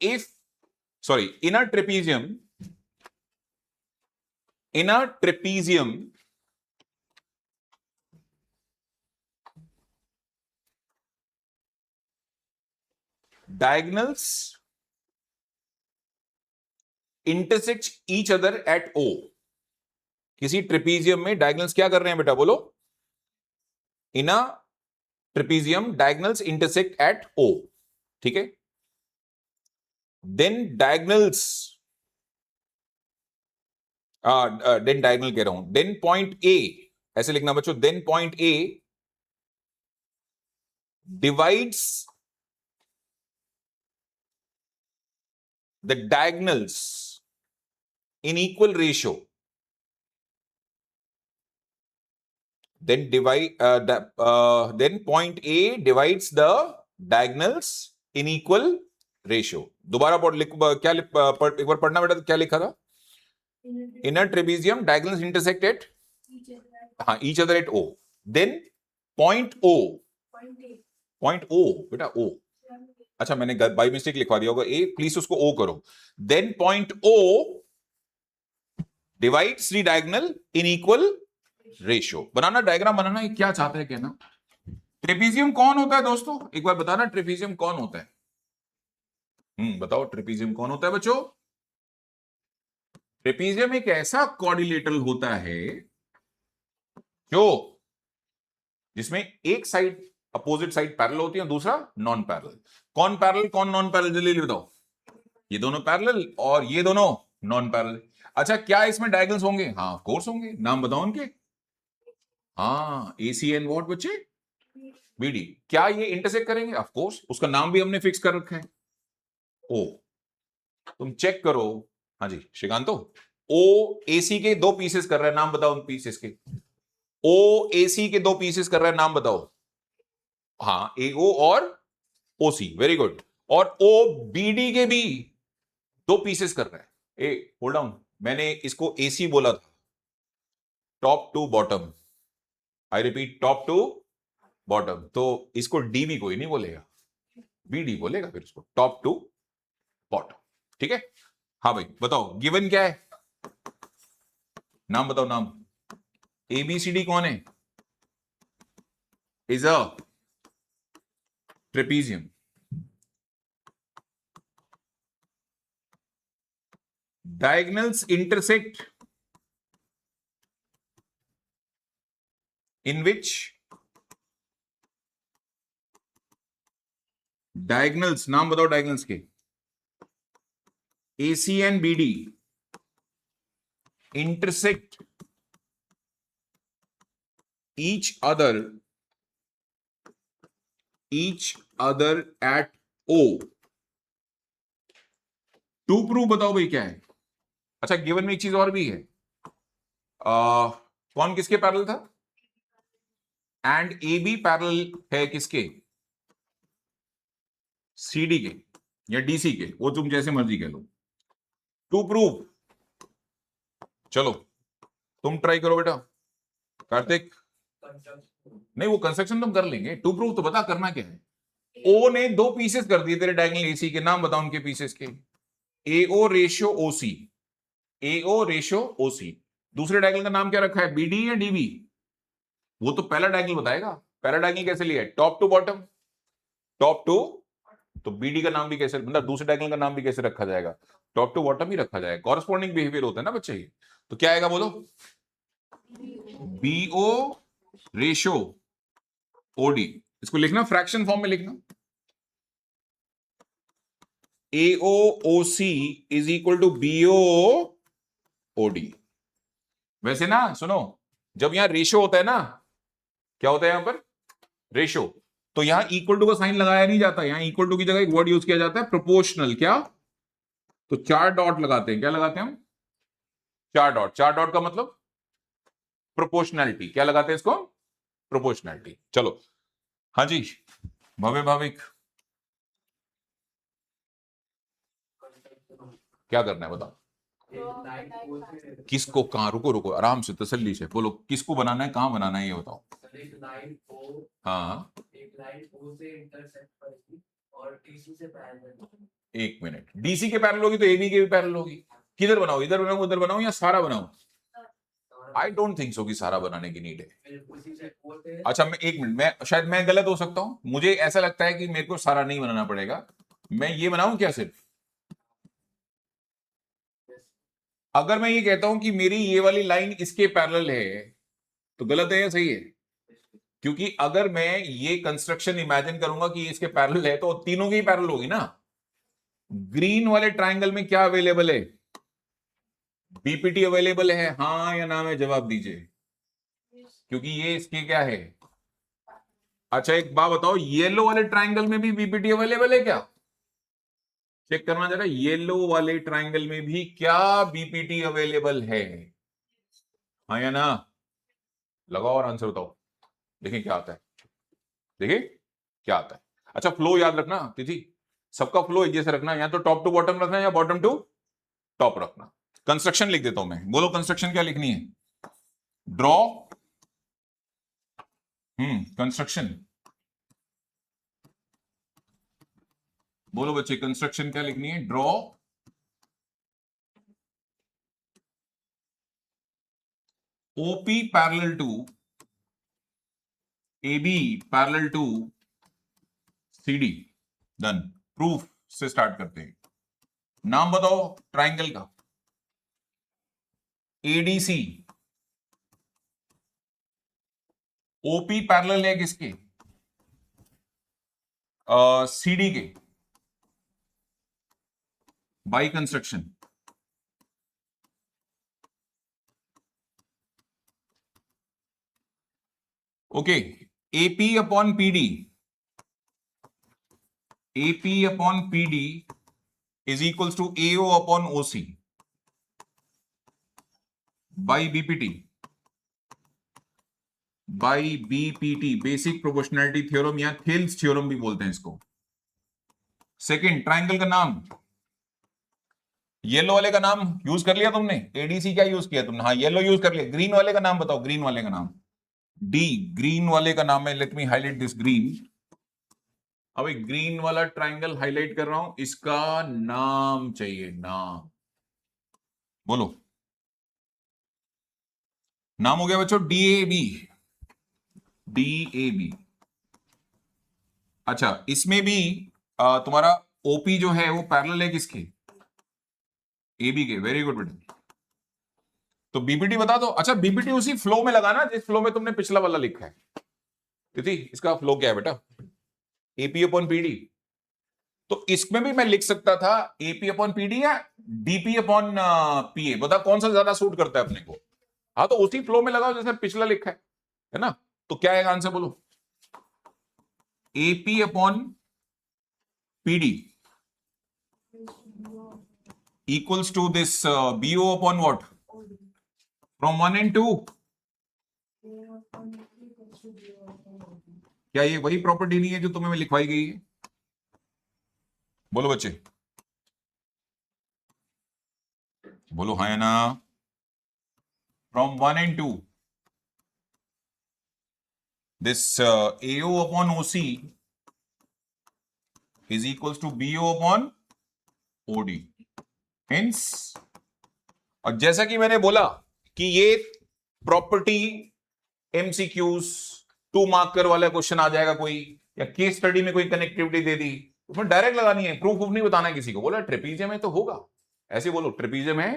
If sorry in a trapezium diagonals intersect each other at O। किसी ट्रेपीजियम में डायगोनल्स क्या कर रहे हैं बेटा, बोलो। In a trapezium diagonals intersect at O। ठीक है, देन डायगोनल्स देन डायगोनल कह रहा हूं, देन पॉइंट ए, ऐसे लिखना बच्चों, then point A divides the diagonals in equal ratio, then then point A divides the diagonals in equal ratio। दोबारा पढ़ लिख, क्या एक बार पढ़ना बेटा, क्या लिखा था? In a trapezium diagonals intersect at each other at O, then point O बेटा O, अच्छा मैंने बाई मिस्टेक लिखवा दिया होगा ए, प्लीज उसको ओ करो। Then point O divides the diagonal in equal ratio. बनाना, डायग्राम बनाना, ये क्या चाहता है कहना। ट्रेपीजियम कौन होता है दोस्तों, एक बार बताना, ट्रेपीजियम कौन होता है? बताओ ट्रेपीजियम कौन होता है बच्चों? ट्रेपीजियम एक ऐसा क्वाड्रिलेटरल होता है जो जिसमें एक साइड अपोजिट साइड पैरेलल होती है, दूसरा नॉन पैरेलल। कौन पैरेलल कौन नॉन पैरेलल, जल्दी बताओ। ये दोनों पैरेलल और ये दोनों नॉन पैरेलल। अच्छा, क्या इसमें डायगोनल्स होंगे? हाँ ऑफ कोर्स होंगे, नाम बताओ उनके। हाँ एसी एंड व्हाट बच्चे, बीडी। क्या ये इंटरसेक्ट करेंगे? ऑफ कोर्स, उसका नाम भी हमने फिक्स कर रखा है ओ। तुम चेक करो। हाँ जी श्रीकांतो, ओ एसी के दो पीसेस कर रहा है, नाम बताओ उन पीसेस के। ओ एसी के दो पीसेस कर रहा है, नाम बताओ। हाँ एओ और ओसी, वेरी गुड। और ओ बीडी के भी दो पीसेस कर रहा है। ए होल्ड डाउन, मैंने इसको एसी बोला था, top to bottom. I repeat, top to bottom. तो इसको डी भी कोई नहीं बोलेगा, बीडी बोलेगा फिर इसको, टॉप टू बॉटम। ठीक है, हाँ भाई बताओ गिवन क्या है, नाम बताओ नाम। एबीसीडी कौन है? Is a trapezium. Diagonals intersect in which diagonals, नाम बताओ diagonals के। AC and BD intersect each other at O। To prove बताओ भाई क्या है। अच्छा गिवन में एक चीज और भी है, कौन किसके पैरेलल था? एंड ए बी पैरेलल है किसके? सीडी के या डीसी के, वो तुम जैसे मर्जी कह लो। टू प्रूव, चलो तुम ट्राई करो बेटा। कार्तिक, नहीं वो कंस्ट्रक्शन तुम कर लेंगे, टू प्रूव तो बता करना क्या है। ओ ने दो पीसेस कर दिए तेरे डायगोनल एसी के, नाम बताओ उनके पीसेस के। एओ रेशियो ओसी, एओ रेशियो ओसी। दूसरे डायगोनल का नाम क्या रखा है, बीडी या डीबी? वो तो पहला डायगोनल बताएगा। पहला डायगोनल कैसे लिया है, top to bottom, top to. तो बीडी का नाम भी कैसे, मतलब दूसरे डायगोनल का नाम भी कैसे रखा जाएगा, टॉप टू बॉटम ही रखा जाएगा। कॉरस्पॉन्डिंग बिहेवियर होता है ना बच्चे। तो क्या आएगा बोलो, बीओ रेशियो ओडी। इसको लिखना फ्रैक्शन फॉर्म में लिखना, AO OC is equal to BO OD. वैसे ना सुनो, जब यहां रेशियो होता है ना, क्या होता है यहां पर रेशियो, तो यहां इक्वल टू का साइन लगाया नहीं जाता, यहां इक्वल टू की जगह एक वर्ड यूज किया जाता है प्रोपोर्शनल। क्या? तो चार डॉट लगाते हैं, क्या लगाते हैं हम? चार डॉट। चार डॉट का मतलब प्रोपोर्शनैलिटी। क्या लगाते हैं इसको? प्रोपोर्शनैलिटी। चलो हाँ जी भव्य भाविक, क्या करना है बताओ। किसको कहाँ, रुको रुको आराम से तसल्ली से बोलो, किसको बनाना है, कहाँ बनाना है ये बताओ। एक लाइन ओ, हाँ एक लाइन ओ से इंटरसेक्ट करेगी और डीसी से पैरेलल। एक मिनट, डीसी के पैरेलल होगी तो एबी के भी पैरेलल होगी। किधर बनाओ, इधर बनाऊं उधर बनाऊं या सारा बनाऊं? आई डोंट थिंक सो कि सारा बनाने की नीड है। उसी से बोलते हैं। अच्छा मैं एक मिनट, मैं शायद मैं गलत हो सकता हूं, मुझे ऐसा लगता है कि मेरे को सारा नहीं बनाना पड़ेगा। मैं ये बनाऊं क्या सिर्फ? अगर मैं ये कहता हूं कि मेरी ये वाली लाइन इसके पैरेलल है तो गलत है या सही है? क्योंकि अगर मैं ये कंस्ट्रक्शन इमेजिन करूंगा कि इसके पैरेलल है तो तीनों की ही पैरेलल होगी ना। ग्रीन वाले ट्रायंगल में क्या अवेलेबल है? बीपीटी अवेलेबल है, हाँ या ना में जवाब दीजिए, क्योंकि ये इसके क्या है। अच्छा एक बात बताओ, येलो वाले ट्रायंगल में भी बीपीटी अवेलेबल है क्या? चेक करना जरा, येलो वाले ट्रायंगल में भी क्या बीपीटी अवेलेबल है, हाँ या ना? लगाओ और आंसर बताओ, देखिए क्या आता है, देखिए क्या आता है। अच्छा फ्लो याद रखना तिथि, सबका फ्लो एक जैसे रखना, या तो टॉप टू बॉटम रखना या बॉटम टू टॉप रखना। कंस्ट्रक्शन लिख देता हूं मैं, बोलो कंस्ट्रक्शन क्या लिखनी है? ड्रॉ, कंस्ट्रक्शन बोलो बच्चे, कंस्ट्रक्शन क्या लिखनी है? Draw OP parallel to AB parallel to CD। Done. Proof से स्टार्ट करते हैं। नाम बताओ ट्रायंगल का। ADC OP पैरेलल है किसके? CD के, by construction. Okay, AP upon PD, AP upon PD is equals to AO upon OC by BPT, by BPT, basic proportionality theorem या थेल्स थ्योरम भी बोलते हैं इसको। सेकंड, ट्रायंगल का नाम, येलो वाले का नाम यूज कर लिया तुमने? ADC क्या यूज किया तुमने? हाँ येलो यूज कर लिया। ग्रीन वाले का नाम बताओ, ग्रीन वाले का नाम। D, ग्रीन वाले का नाम है, let me highlight this green. अब एक ग्रीन वाला ट्रायंगल हाईलाइट कर रहा हूं, इसका नाम चाहिए, नाम बोलो। नाम हो गया बच्चों DAB, DAB। अच्छा इसमें भी तुम्हारा OP जो है वो पैरेलल है किसके? AB के। वेरी गुड बेटा। तो BPT बता दो। अच्छा BPT उसी फ्लो में लगाना जिस फ्लो में तुमने पिछला वाला लिखा है। तिथि इसका फ्लो क्या है बेटा? AP upon PD। तो इसमें भी मैं लिख सकता था AP अपॉन PD या DP अपॉन PA, बता कौन सा ज्यादा सूट करता है अपने को। हाँ तो उसी फ्लो में लगाओ जैसे पिछला लिखा है ना। तो क्या है आंसर बोलो? AP upon PD equals to this BO upon what? From 1 and 2। क्या ये वही प्रॉपर्टी नहीं है जो तुम्हें लिखवाई गई है? बोलो बच्चे, बोलो हाँ या ना। From 1 and 2 this AO upon OC is equals to BO upon OD। Hence, और जैसा कि मैंने बोला कि ये प्रॉपर्टी MCQs 2 मार्कर वाला क्वेश्चन आ जाएगा कोई, या केस स्टडी में कोई कनेक्टिविटी दे दी, उसमें डायरेक्ट लगानी है, प्रूफ नहीं बताना है किसी को। बोला ट्रेपीजियम है तो होगा, ऐसे बोलो ट्रेपीजियम है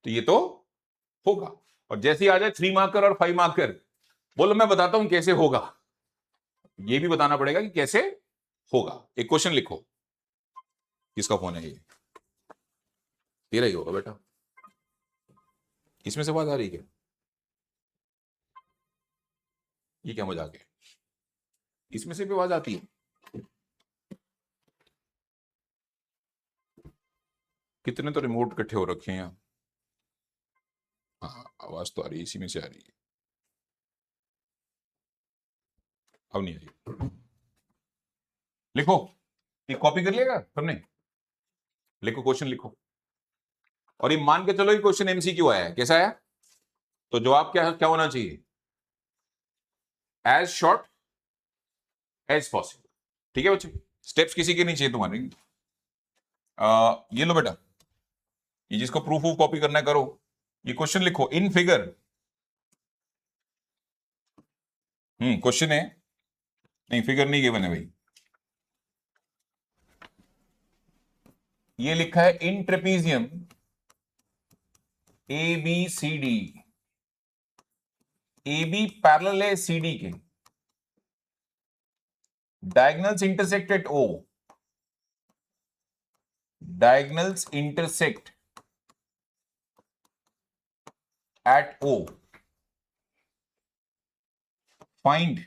तो ये तो होगा। और जैसे ही आ जाए 3 मार्कर और 5 मार्कर, बोलो मैं बताता हूं कैसे होगा। ये भी बताना पड़ेगा कि कैसे होगा। एक क्वेश्चन लिखो। किसका फोन है ये? तेरा ही होगा बेटा। इसमें से आवाज आ रही है क्या? ये क्या मजाक है? इसमें से भी आवाज आती है? कितने तो रिमोट इकट्ठे हो रखे हैं यहाँ। हाँ आवाज तो आ रही है, इसी में से आ रही है। अब नहीं आएगी। लिखो, ये कॉपी कर लिएगा सबने, लिखो क्वेश्चन लिखो, और ये मान के चलो ये क्वेश्चन एमसीक्यू आया है। कैसा आया? तो जवाब क्या क्या होना चाहिए? As short as possible. ठीक है बच्चे, स्टेप्स किसी के नहीं चाहिए तुम्हारे। ये लो बेटा, ये जिसको प्रूफ ऑफ कॉपी करना है करो। ये क्वेश्चन लिखो इन फिगर। क्वेश्चन है, नहीं फिगर नहीं गिवन है भाई। ये लिखा है in trapezium A B C D, A B parallel है सी डी के, diagonals intersect at O, diagonals intersect at O. Find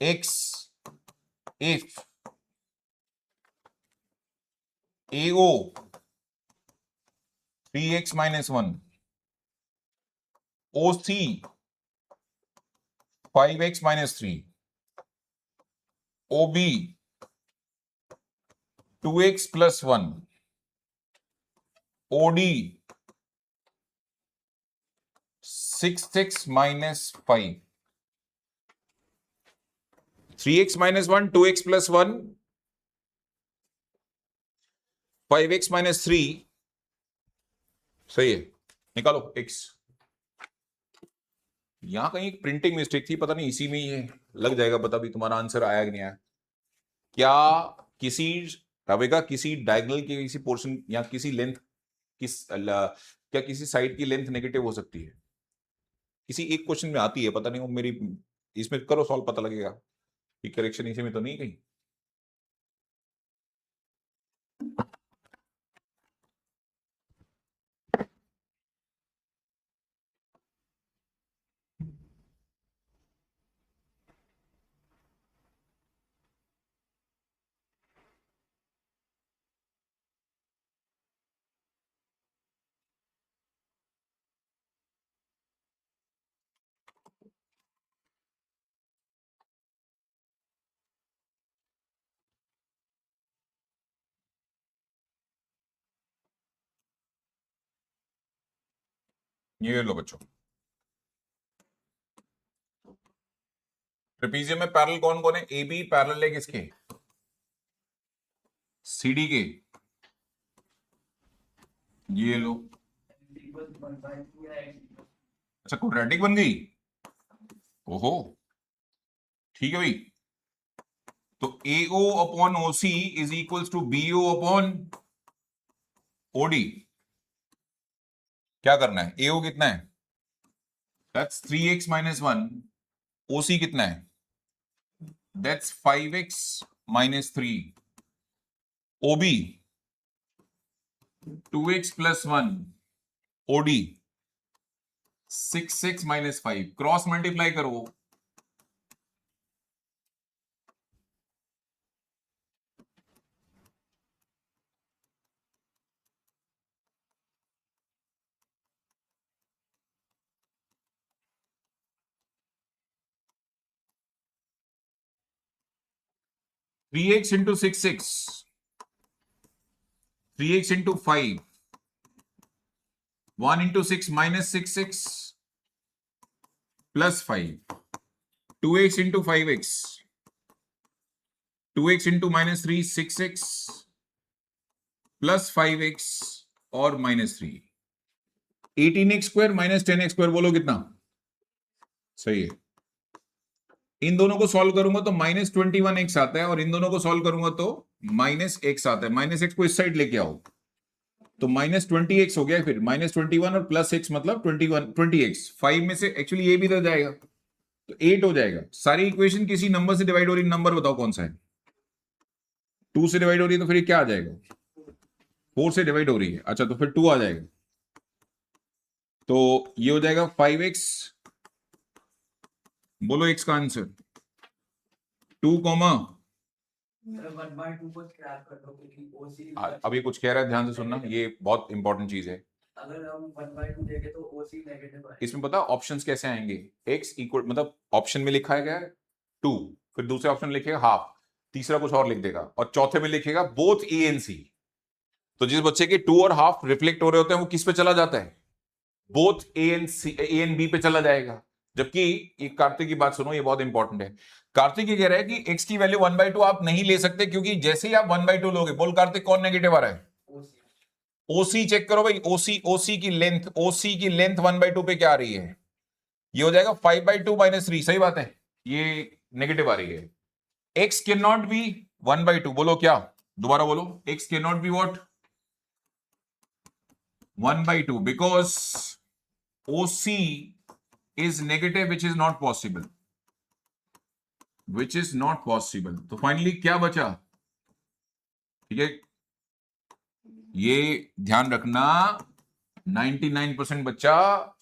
x if AO 3x minus 1, OC 5x minus 3, OB 2x plus 1, OD 6x minus 5, 3x minus 1, 2x plus 1, 5x minus 3, सही है। निकालो x। यहां कहीं एक printing mistake थी, पता नहीं इसी में ही है, लग जाएगा पता भी तुम्हारा आंसर आया कि नहीं आया। क्या किसी रवेगा किसी डायगोनल के किसी पोर्शन या किसी लेंथ क्या किसी साइड की लेंथ नेगेटिव हो सकती है? किसी एक क्वेश्चन में आती है, पता नहीं वो मेरी, इसमें करो सॉल्व, पता लगेगा कि करेक्शन इसी में तो नहीं कहीं। ये लो बच्चों, ट्रेपीजियम में पैरेलल कौन कौन है? ए बी पैरेलल है किसके? सीडी के। ये लो, अच्छा क्वाड्रेटिक बन गई, ओहो ठीक है भाई। तो AO upon OC is equals to BO upon OD। क्या करना है? AO कितना है? दैट्स 3x minus 1, OC कितना है? That's 5x minus 3, OB 2x plus 1, OD 6x minus 5। Cross multiply करो, three X into 6x, 3x into 5, 1 into 6 minus 6x plus 5, 2x into 5x, 2x into minus 3 6x plus 5x और minus 3, 18x square minus 10x square, बोलो कितना? सही है। इन दोनों को solve करूंगा तो माइनस 21x आता है, और इन दोनों को सॉल्व करूंगा तो माइनस x आता है। माइनस x को इस साइड लेके आओ तो माइनस 20x हो गया, फिर माइनस 21 और प्लस x मतलब 20x। 5 में से एक्चुअली ये भी तो जाएगा तो 8 हो जाएगा। सारी इक्वेशन किसी नंबर से डिवाइड हो रही, नंबर बताओ कौन सा है? 2 से डिवाइड हो रही है तो फिर क्या आ जाएगा? 4 से डिवाइड हो रही है, अच्छा तो फिर 2 आ जाएगा। तो ये हो जाएगा 5x, बोलो x का आंसर 2, अभी कुछ कह रहा है, ध्यान से सुनना, ये बहुत इंपॉर्टेंट चीज है। अगर हम 1/2 देंगे तो OC नेगेटिव आएगा। इसमें पता ऑप्शंस कैसे आएंगे? x इक्वल मतलब ऑप्शन में लिखा है क्या? 2, फिर दूसरे ऑप्शन में लिखेगा हाफ, तीसरा कुछ और लिख देगा, और चौथे में लिखेगा बोथ ए एंड सी। तो जिस बच्चे के 2 और हाफ रिफ्लेक्ट हो रहे होते हैं वो किस पे चला जाता है? बोथ ए एंड बी पे चला जाएगा। जबकि ये कार्तिक की बात सुनो, ये बहुत इंपॉर्टेंट है। कार्तिक ये कह रहा है कि x की वैल्यू 1/2 आप नहीं ले सकते, क्योंकि जैसे ही आप 1/2 लोगे, बोल कार्तिक कौन नेगेटिव आ रहा है? ओसी चेक करो भाई, ओसी की लेंथ, 1/2 पे क्या आ रही है? ये हो जाएगा 5/2 - 3। सही बात है, ये नेगेटिव आ रही है। x कैन नॉट बी 1/2, बोलो क्या? दोबारा बोलो, x can not be what? 1/2, because OC is negative, which is not possible, तो फाइनली क्या बचा? ठीक है, ये ध्यान रखना, 99% बच्चा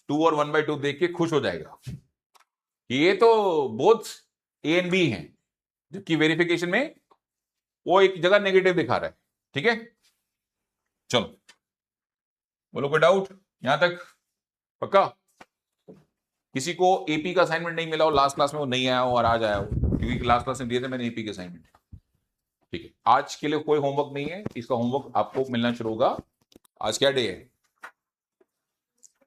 2 और 1/2 देख के खुश हो जाएगा, ये तो बोथ ए एंड बी हैं, जबकि वेरिफिकेशन में वो एक जगह नेगेटिव दिखा रहा है। ठीक है, चलो बोलो, कोई डाउट यहां तक? पक्का? किसी को एपी का असाइनमेंट नहीं मिला हो लास्ट क्लास में, वो नहीं आया हो और आज आया हो, क्योंकि लास्ट क्लास में दिए थे मैंने एपी के असाइनमेंट। ठीक है, आज के लिए कोई होमवर्क नहीं है, इसका होमवर्क आपको मिलना शुरू होगा। आज क्या डे है?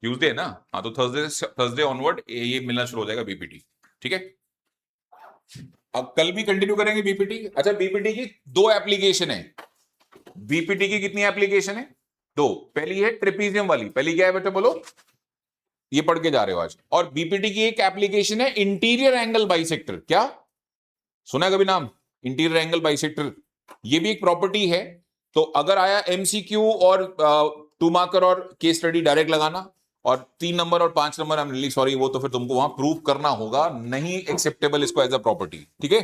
ट्यूसडे है ना? हाँ, तो थर्सडे ऑनवर्ड ये मिलना शुरू हो जाएगा बीपीटी। ठीक है, अब कल भी कंटिन्यू करेंगे बीपीटी। अच्छा, बीपीटी की 2 एप्लीकेशन है। बीपीटी की कितनी एप्लीकेशन है? 2। पहली है ट्रेपीजियम वाली, पहली क्या है बेटा बोलो? ये पढ़ के जा रहे हो आज। और बीपीटी की एक एप्लीकेशन है इंटीरियर एंगल बाइसेक्टर। क्या सुना है कभी नाम? इंटीरियर एंगल बाइसेक्टर, ये भी एक प्रॉपर्टी है। तो अगर आया एमसीक्यू और 2 मार्कर और केस स्टडी डायरेक्ट लगाना, और 3 नंबर और 5 number, I am really sorry, वो तो फिर तुमको वहां प्रूव करना होगा, नहीं एक्सेप्टेबल इसको एज अ प्रॉपर्टी। ठीक है,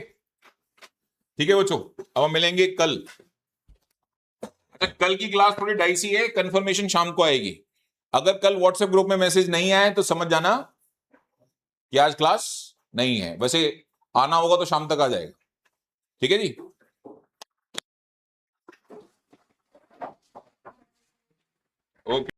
ठीक है बच्चों, अब हम मिलेंगे कल। अच्छा, कल की क्लास थोड़ी डाइसी है, कंफर्मेशन शाम को आएगी। अगर कल व्हाट्सएप ग्रुप में मैसेज नहीं आए तो समझ जाना कि आज क्लास नहीं है। वैसे आना होगा तो शाम तक आ जाएगा। ठीक है जी। ओके।